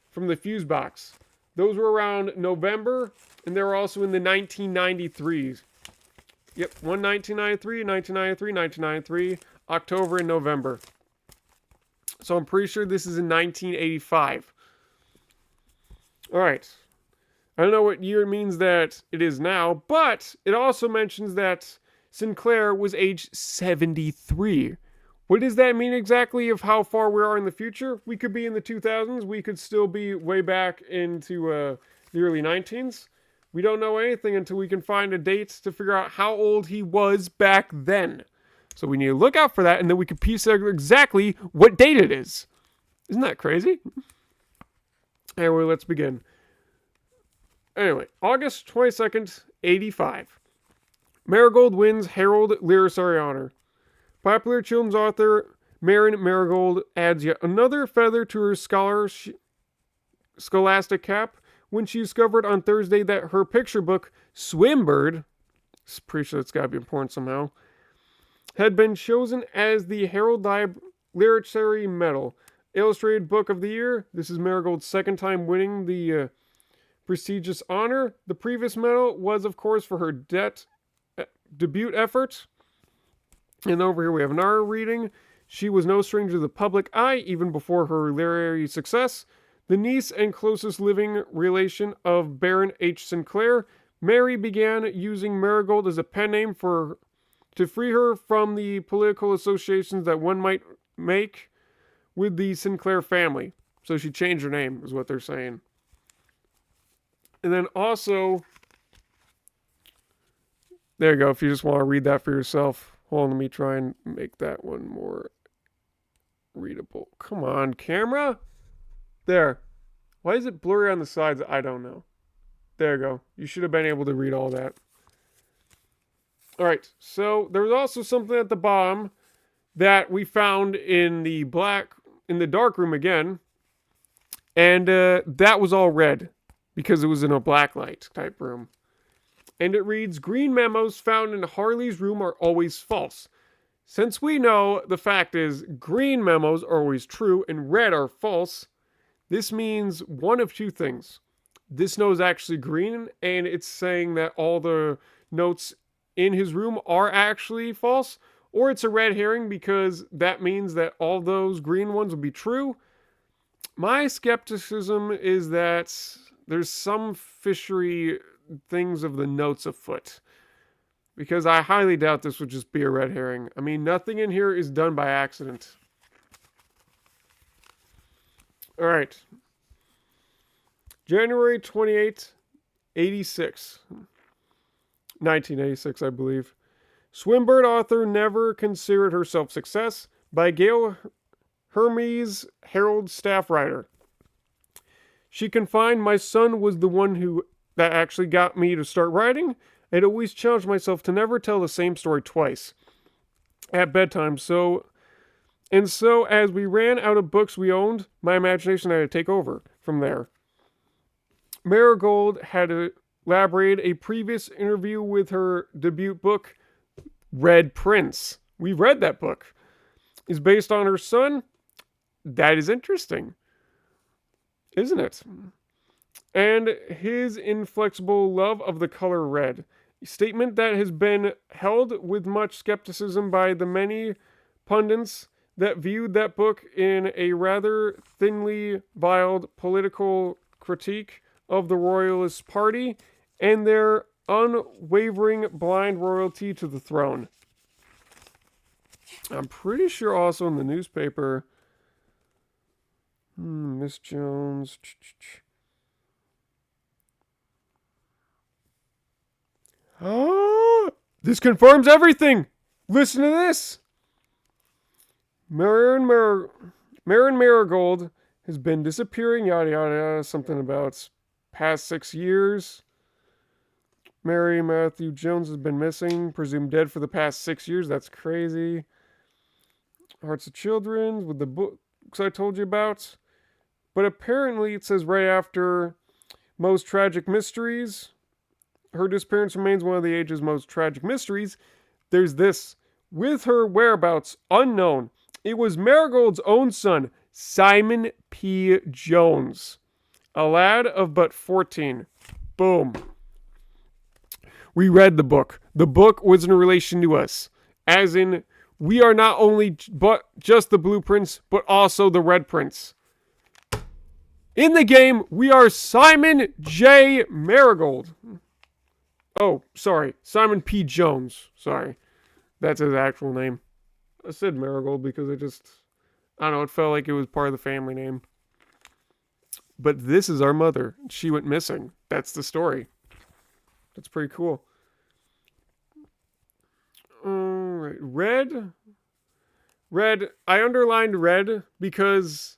from the fuse box. Those were around November, and they were also in the 1993s. Yep, 1993, 1993, 1993, October and November. So I'm pretty sure this is in 1985. All right. I don't know what year means that it is now, but it also mentions that Sinclair was age 73. What does that mean exactly of how far we are in the future? We could be in the 2000s. We could still be way back into the early 19s. We don't know anything until we can find a date to figure out how old he was back then. So we need to look out for that, and then we can piece out exactly what date it is. Isn't that crazy? Anyway, let's begin. Anyway, August 22nd, 85. Marigold wins Harold Literary Honor. Popular children's author Marin Marigold adds yet another feather to her scholastic cap when she discovered on Thursday that her picture book, Swimbird, pretty sure it's got to be important somehow, had been chosen as the Harold Literary Medal. Illustrated Book of the Year. This is Marigold's second time winning the prestigious honor. The previous medal was, of course, for her debut effort. And over here we have another reading. She was no stranger to the public eye, even before her literary success. The niece and closest living relation of Baron H. Sinclair, Mary began using Marigold as a pen name to free her from the political associations that one might make with the Sinclair family. So she changed her name, is what they're saying. And then also, there you go, if you just want to read that for yourself. Hold on, let me try and make that one more readable. Come on, camera. There. Why is it blurry on the sides? I don't know. There you go. You should have been able to read all that. All right. So there was also something at the bottom that we found in the dark room again, and that was all red because it was in a black light type room. And it reads, green memos found in Harley's room are always false. Since we know the fact is green memos are always true and red are false, this means one of two things. This note is actually green, and it's saying that all the notes in his room are actually false, or it's a red herring because that means that all those green ones will be true. My skepticism is that there's some fishery things of the notes afoot, because I highly doubt this would just be a red herring. I mean, nothing in here is done by accident. All right. January 28th, 1986, I believe. Swinburne author never considered herself success by Gail Hermes Herald staff writer. She confined, my son was the one that actually got me to start writing. I'd always challenged myself to never tell the same story twice at bedtime. So as we ran out of books we owned, my imagination had to take over from there. Marigold had elaborated a previous interview with her debut book, Red Prince. We read that book. Is based on her son. That is interesting, isn't it? And his inflexible love of the color red. A statement that has been held with much skepticism by the many pundits that viewed that book in a rather thinly veiled political critique of the Royalist Party and their unwavering blind loyalty to the throne. I'm pretty sure also in the newspaper, Miss Jones. Oh, this confirms everything. Listen to this. Marion Marigold has been disappearing, yada yada yada, something about past 6 years. Mary Matthew Jones has been missing, presumed dead for the past 6 years. That's crazy. Hearts of Children with the books I told you about. But apparently it says right after Most Tragic Mysteries, her disappearance remains one of the age's most tragic mysteries. There's this. With her whereabouts unknown, it was Marigold's own son, Simon P. Jones, a lad of but 14. Boom. We read the book. The book was in relation to us. As in, we are not only but just the Blue Prince, but also the Red Prince. In the game, we are Simon J. Marigold. Oh, sorry. Simon P. Jones. Sorry. That's his actual name. I said Marigold because I don't know, it felt like it was part of the family name. But this is our mother. She went missing. That's the story. That's pretty cool. Alright. Red. I underlined red because,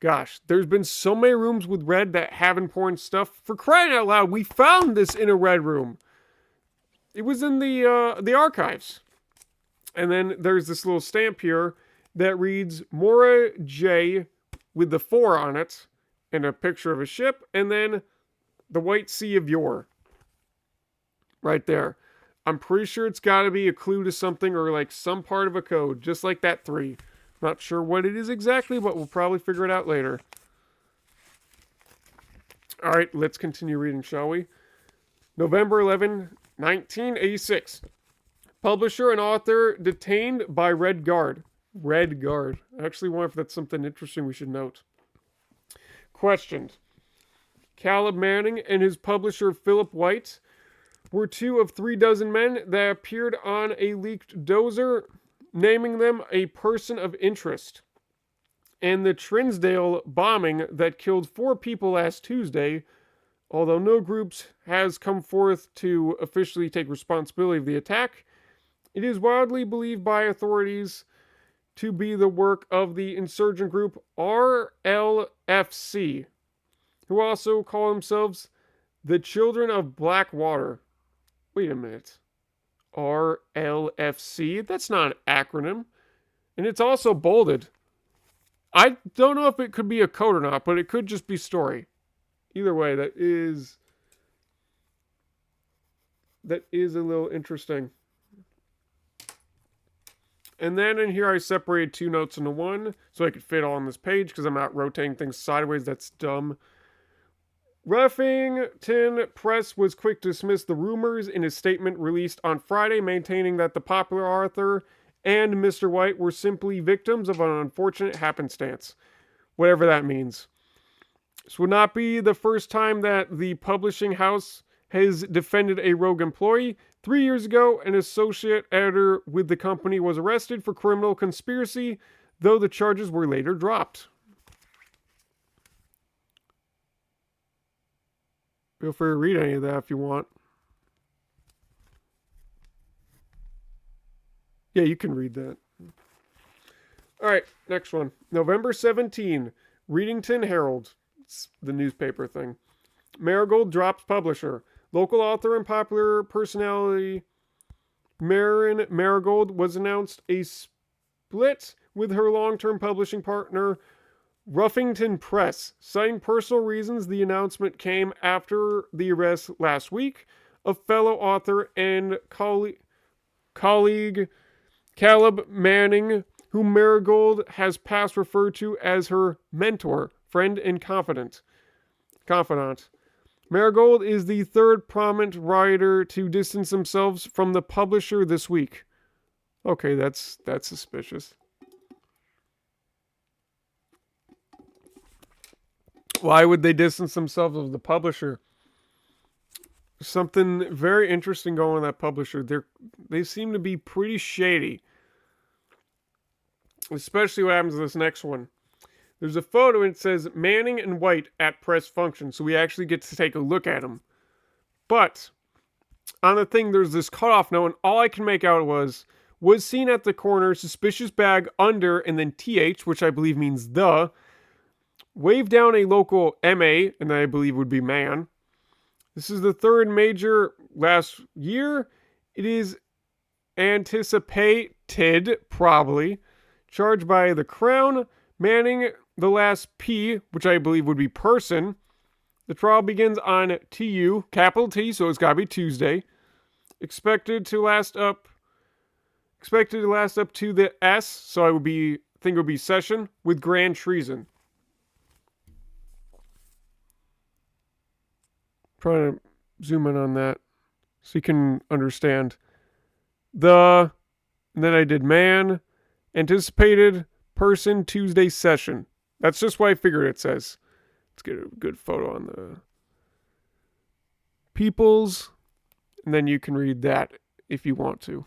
gosh, there's been so many rooms with red that have important stuff. For crying out loud, we found this in a red room. It was in the archives. And then there's this little stamp here that reads Mora J with the 4 on it and a picture of a ship, and then the White Sea of Yore. Right there. I'm pretty sure it's got to be a clue to something or like some part of a code, just like that 3. Not sure what it is exactly, but we'll probably figure it out later. All right, let's continue reading, shall we? November 11, 1986. Publisher and author detained by Red Guard. Red Guard. I actually wonder if that's something interesting we should note. Questioned. Caleb Manning and his publisher Philip White were 2 of 3 dozen men that appeared on a leaked dozer, naming them a person of interest. And the Trinsdale bombing that killed 4 people last Tuesday, although no groups has come forth to officially take responsibility of the attack, It is widely believed by authorities to be the work of the insurgent group RLFC, who also call themselves the Children of Blackwater. Wait a minute. RLFC? That's not an acronym. And it's also bolded. I don't know if it could be a code or not, but it could just be story. Either way, that is a little interesting. And then in here I separated two notes into one so I could fit all on this page because I'm not rotating things sideways. That's dumb. Ruffington Press was quick to dismiss the rumors in a statement released on Friday, maintaining that the popular author and Mr. White were simply victims of an unfortunate happenstance, whatever that means. This would not be the first time that the publishing house has defended a rogue employee. 3 years ago, an associate editor with the company was arrested for criminal conspiracy, though the charges were later dropped. Feel free to read any of that if you want. Yeah, you can read that. All right, next one. November 17, Readington Herald. It's the newspaper thing. Marigold drops publisher. Local author and popular personality Marin Marigold was announced a split with her long-term publishing partner Ruffington Press. Citing personal reasons, the announcement came after the arrest last week of fellow author and colleague Caleb Manning, whom Marigold has past referred to as her mentor, friend, and confidant. Marigold is the third prominent writer to distance themselves from the publisher this week. Okay, that's suspicious. Why would they distance themselves from the publisher? Something very interesting going on with that publisher. They seem to be pretty shady. Especially what happens to this next one. There's a photo and it says Manning and White at press function. So we actually get to take a look at them. But on the thing, there's this cutoff note, and all I can make out was seen at the corner, suspicious bag under, and then TH, which I believe means the. Waved down a local MA, and I believe would be man. This is the third major last year. It is anticipated, probably, charged by the Crown. Manning, the last P, which I believe would be person. The trial begins on TU, capital T, so it's got to be Tuesday. Expected to last up to the S, so I think it would be session, with grand treason. Trying to zoom in on that so you can understand. And then I did man, anticipated, person, Tuesday session. That's just what I figured it says. Let's get a good photo on the People's, and then you can read that if you want to.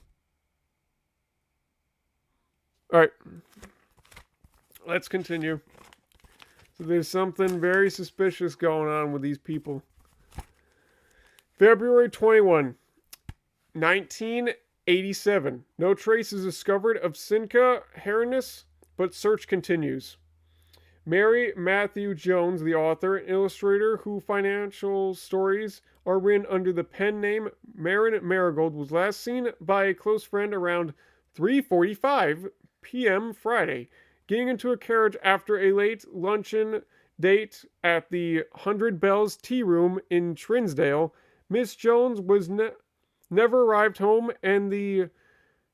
All right. Let's continue. So there's something very suspicious going on with these people. February 21, 1987. No trace is discovered of Cinca Heranis, but search continues. Mary Matthew Jones, the author and illustrator whose financial stories are written under the pen name Marin Marigold, was last seen by a close friend around 3:45 p.m. Friday, getting into a carriage after a late luncheon date at the 100 Bells Tea Room in Trinsdale. Miss Jones was never arrived home, and the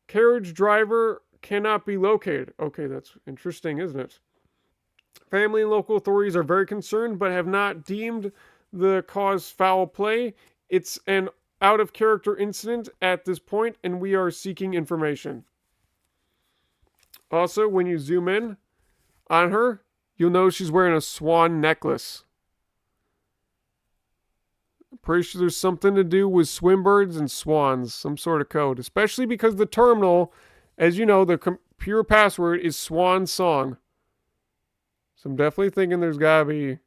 carriage driver cannot be located. Okay, that's interesting, isn't it? Family and local authorities are very concerned, but have not deemed the cause foul play. It's an out-of-character incident at this point, and we are seeking information. Also, when you zoom in on her, you'll notice she's wearing a swan necklace. Pretty sure there's something to do with swim-birds and swans, some sort of code. Especially because the terminal, as you know, the computer password is Swan Song. So I'm definitely thinking there's got to be... I'm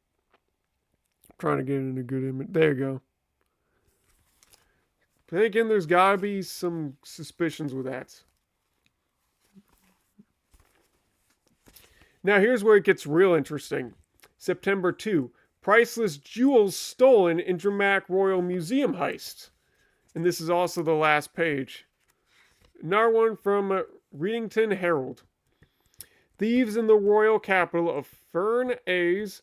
trying to get in a good image. There you go. Then again, there's gotta be some suspicions with that. Now here's where it gets real interesting. September 2. Priceless jewels stolen in dramatic Royal Museum heist. And this is also the last page. Another one from Readington Herald. Thieves in the royal capital of Fern Aries,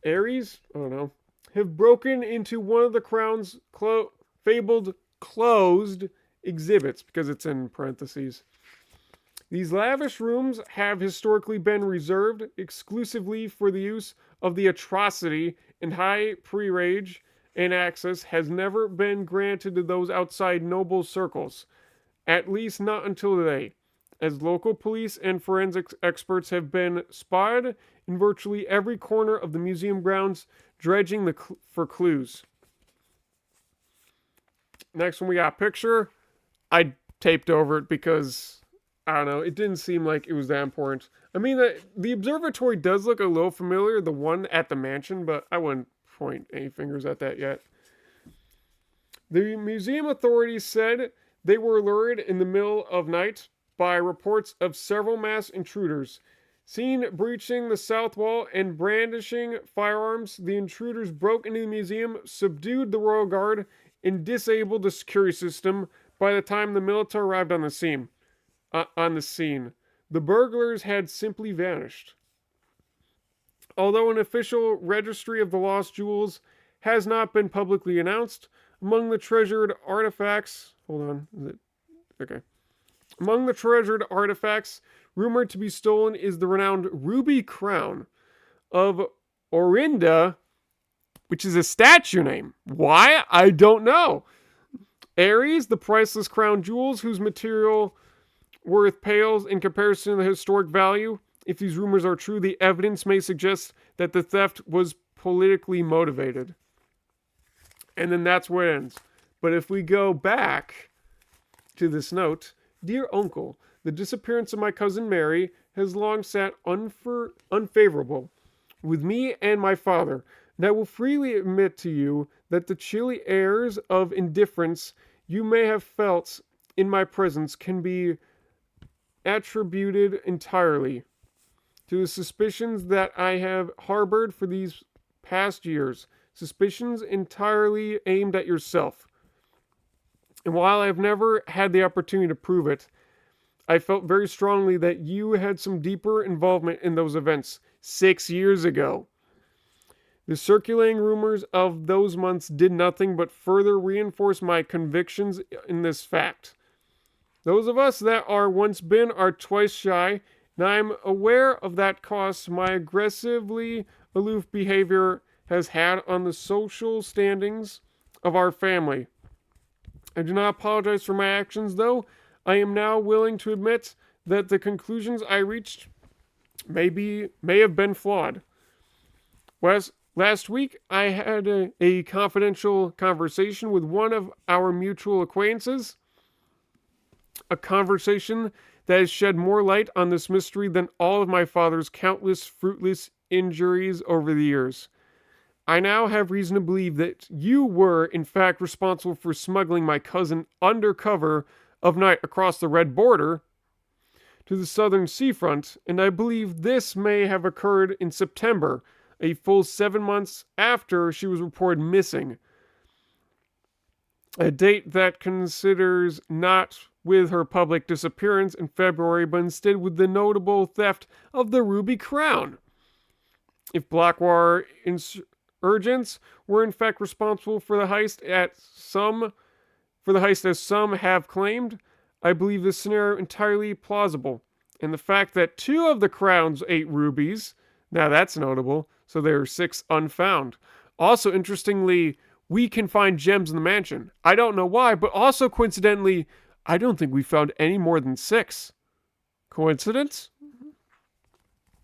Aries? I don't know, have broken into one of the crown's fabled closed exhibits, because it's in parentheses. These lavish rooms have historically been reserved exclusively for the use of the atrocity, and high peerage and access has never been granted to those outside noble circles, at least not until today, as local police and forensics experts have been spotted in virtually every corner of the museum grounds, dredging for clues. Next one, we got a picture. I taped over it because, I don't know, it didn't seem like it was that important. I mean, the observatory does look a little familiar, the one at the mansion, but I wouldn't point any fingers at that yet. The museum authorities said they were alerted in the middle of night by reports of several masked intruders. Seen breaching the south wall and brandishing firearms, the intruders broke into the museum, subdued the royal guard, and disabled the security system by the time the military arrived on the scene. The burglars had simply vanished. Although an official registry of the lost jewels has not been publicly announced, among the treasured artifacts... Hold on. Is it... Okay. Among the treasured artifacts rumored to be stolen is the renowned ruby crown of Orinda, which is a statue name. Why? I don't know. Aries, the priceless crown jewels whose material worth pales in comparison to the historic value. If these rumors are true, the evidence may suggest that the theft was politically motivated. And then that's where it ends. But if we go back to this note, dear uncle, the disappearance of my cousin Mary has long sat unfavorable with me and my father, and I will freely admit to you that the chilly airs of indifference you may have felt in my presence can be attributed entirely to the suspicions that I have harbored for these past years, suspicions entirely aimed at yourself. And while I have never had the opportunity to prove it, I felt very strongly that you had some deeper involvement in those events 6 years ago. The circulating rumors of those months did nothing but further reinforce my convictions in this fact. Those of us that are once been are twice shy, and I am aware of that cost my aggressively aloof behavior has had on the social standings of our family. I do not apologize for my actions, though. I am now willing to admit that the conclusions I reached may have been flawed. Last week, I had a confidential conversation with one of our mutual acquaintances. A conversation that has shed more light on this mystery than all of my father's countless fruitless injuries over the years. I now have reason to believe that you were, in fact, responsible for smuggling my cousin under cover of night across the Red Border to the southern seafront, and I believe this may have occurred in September, a full 7 months after she was reported missing. A date that considers not with her public disappearance in February, but instead with the notable theft of the Ruby Crown. If Blackwater insurgents were in fact responsible for the heist as some have claimed, I believe this scenario entirely plausible. And the fact that 2 of the Crown's 8 rubies, now that's notable, so there are 6 unfound. Also, interestingly, we can find gems in the mansion. I don't know why, but also coincidentally, I don't think we found any more than 6. Coincidence?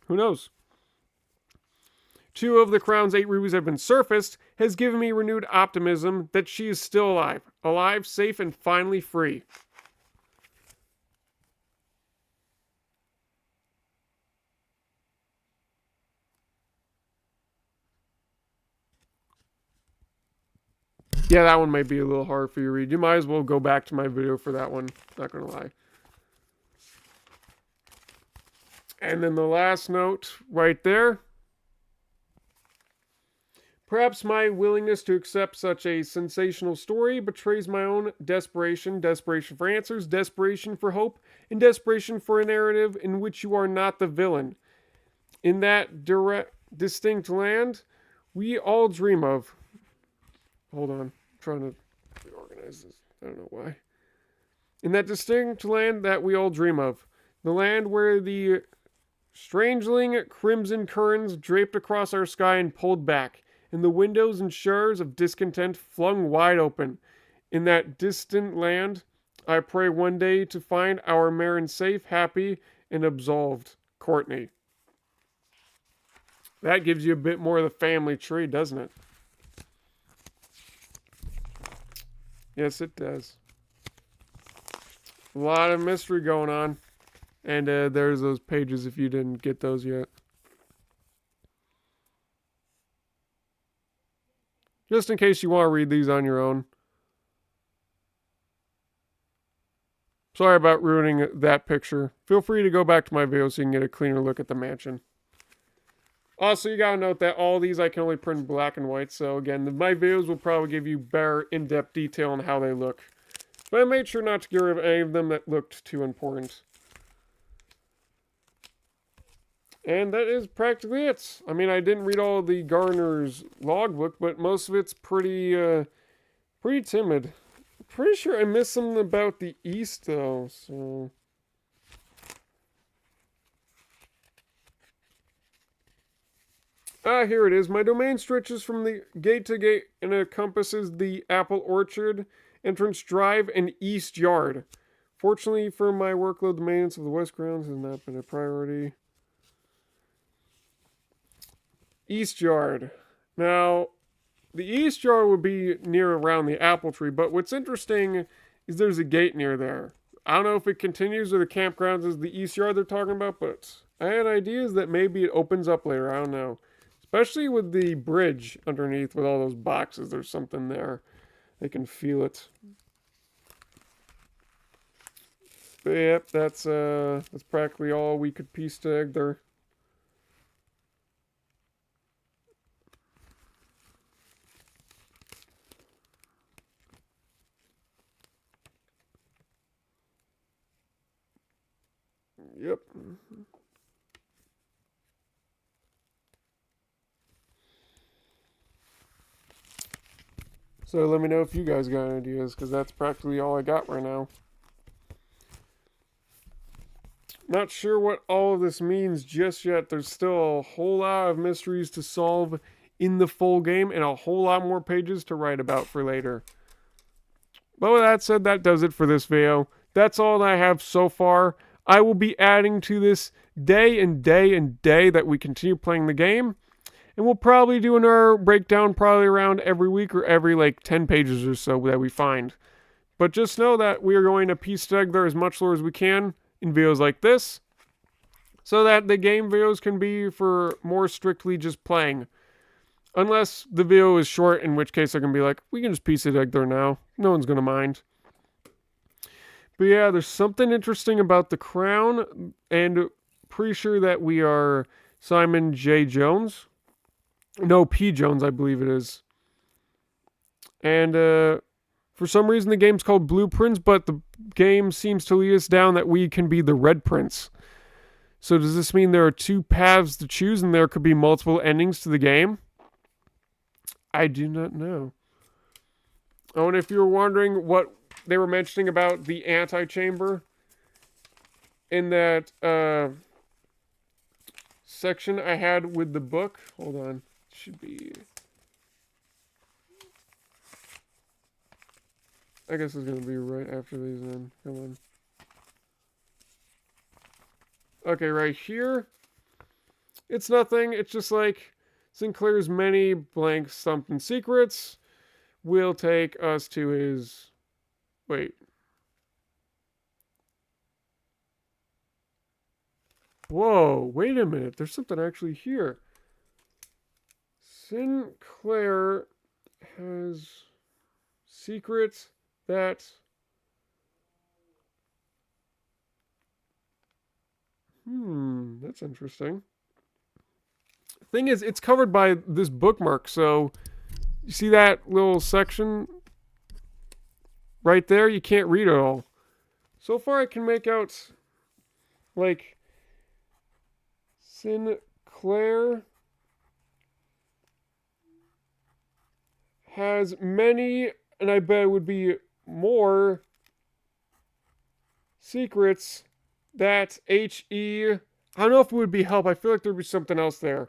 Who knows? 2 of the Crown's 8 rubies have been surfaced, has given me renewed optimism that she is still alive. Alive, safe, and finally free. Yeah, that one might be a little hard for you to read. You might as well go back to my video for that one. Not gonna lie. And then the last note right there. Perhaps my willingness to accept such a sensational story betrays my own desperation, desperation for answers, desperation for hope, and desperation for a narrative in which you are not the villain. In that distinct land we all dream of. Hold on, I'm trying to reorganize this. I don't know why. In that distinct land that we all dream of, the land where the strangling crimson curtains draped across our sky and pulled back, and the windows and shutters of discontent flung wide open. In that distant land, I pray one day to find our Marin safe, happy, and absolved. Courtney. That gives you a bit more of the family tree, doesn't it? Yes, it does. A lot of mystery going on. And there's those pages if you didn't get those yet. Just in case you want to read these on your own. Sorry about ruining that picture. Feel free to go back to my video so you can get a cleaner look at the mansion. Also, you gotta note that all these I can only print in black and white, so again, my videos will probably give you better in-depth detail on how they look. But I made sure not to get rid of any of them that looked too important. And that is practically it. I mean, I didn't read all of the Gardener's logbook, but most of it's pretty timid. Pretty sure I missed something about the East, though, so... Ah, here it is. My domain stretches from the gate to gate and encompasses the Apple Orchard, Entrance Drive, and East Yard. Fortunately for my workload, the maintenance of the West Grounds has not been a priority. East Yard. Now, the East Yard would be near around the apple tree, but what's interesting is there's a gate near there. I don't know if it continues or the campgrounds is the East Yard they're talking about, but I had ideas that maybe it opens up later. I don't know. Especially with the bridge underneath with all those boxes. There's something there. They can feel it. But yep, that's practically all we could piece together. Yep. So let me know if you guys got ideas, because that's practically all I got right now. Not sure what all of this means just yet. There's still a whole lot of mysteries to solve in the full game, and a whole lot more pages to write about for later. But with that said, that does it for this video. That's all that I have so far. I will be adding to this day and day and day that we continue playing the game. And we'll probably do another breakdown probably around every week or every like 10 pages or so that we find. But just know that we are going to piece together as much lore as we can in videos like this, so that the game videos can be for more strictly just playing. Unless the video is short, in which case I can be like, we can just piece it together now. No one's going to mind. But yeah, there's something interesting about the crown, and pretty sure that we are Simon J. Jones. No, P. Jones, I believe it is. And for some reason the game's called Blueprints, but the game seems to lead us down that we can be the Red Prince. So does this mean there are two paths to choose and there could be multiple endings to the game? I do not know. Oh, and if you were wondering what they were mentioning about the antechamber in that section I had with the book, hold on. Should be, I guess it's gonna be right after these then. Come on. Okay, right here. It's nothing. It's just like Sinclair's many blank something secrets will take us to his. Wait. Whoa, wait a minute. There's something actually here. Sinclair has... secret that... that's interesting. Thing is, it's covered by this bookmark, so you see that little section right there? You can't read it all. So far, I can make out, like, Sinclair has many, and I bet it would be more secrets that H.E. I don't know if it would be help. I feel like there'd be something else there.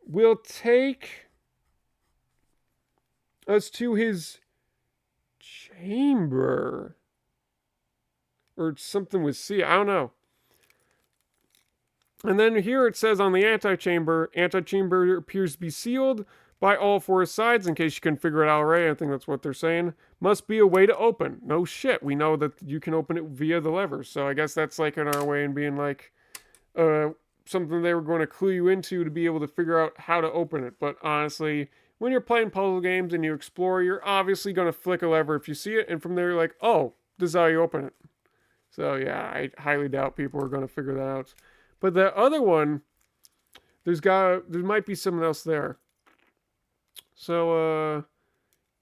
Will take us to his chamber. Or something with C. I don't know. And then here it says on the antechamber appears to be sealed by all four sides, in case you couldn't figure it out already. I think that's what they're saying. Must be a way to open. No shit. We know that you can open it via the lever. So I guess that's like in our way and being like something they were going to clue you into to be able to figure out how to open it. But honestly, when you're playing puzzle games and you explore, you're obviously going to flick a lever if you see it. And from there, you're like, oh, this is how you open it. So yeah, I highly doubt people are going to figure that out. But the other one, there might be something else there. So,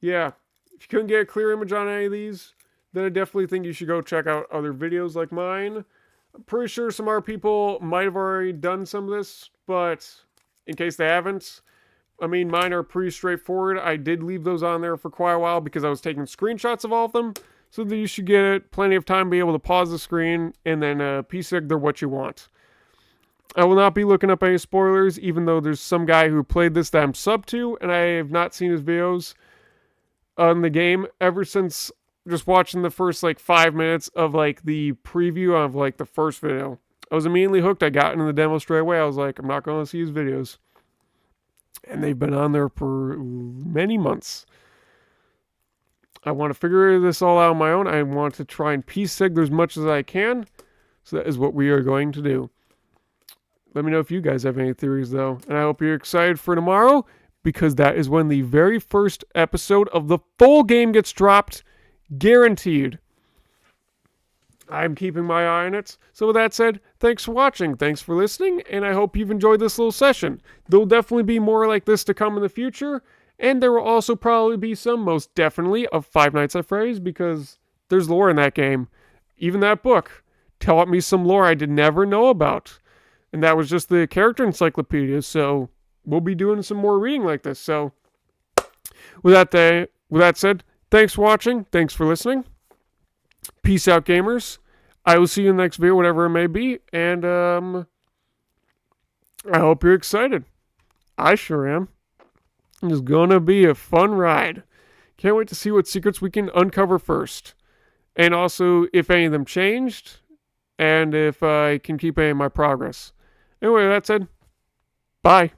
yeah. If you couldn't get a clear image on any of these, then I definitely think you should go check out other videos like mine. I'm pretty sure some other people might have already done some of this, but in case they haven't, I mean, mine are pretty straightforward. I did leave those on there for quite a while because I was taking screenshots of all of them, so that you should get plenty of time to be able to pause the screen and then piece-together what you want. I will not be looking up any spoilers, even though there's some guy who played this that I'm sub to, and I have not seen his videos on the game ever since just watching the first, 5 minutes of, the preview of, the first video. I was immediately hooked. I got into the demo straight away. I was like, I'm not going to see his videos. And they've been on there for many months. I want to figure this all out on my own. I want to try and piece-together as much as I can. So that is what we are going to do. Let me know if you guys have any theories, though. And I hope you're excited for tomorrow, because that is when the very first episode of the full game gets dropped. Guaranteed. I'm keeping my eye on it. So with that said, thanks for watching. Thanks for listening. And I hope you've enjoyed this little session. There'll definitely be more like this to come in the future. And there will also probably be some, most definitely, of Five Nights at Freddy's, because there's lore in that game. Even that book taught me some lore I did never know about. And that was just the character encyclopedia, so we'll be doing some more reading like this. So, with that said, thanks for watching, thanks for listening. Peace out, gamers. I will see you in the next video, whatever it may be, and I hope you're excited. I sure am. It's gonna be a fun ride. Can't wait to see what secrets we can uncover first. And also, if any of them changed, and if I can keep any of my progress. Anyway, that said, bye.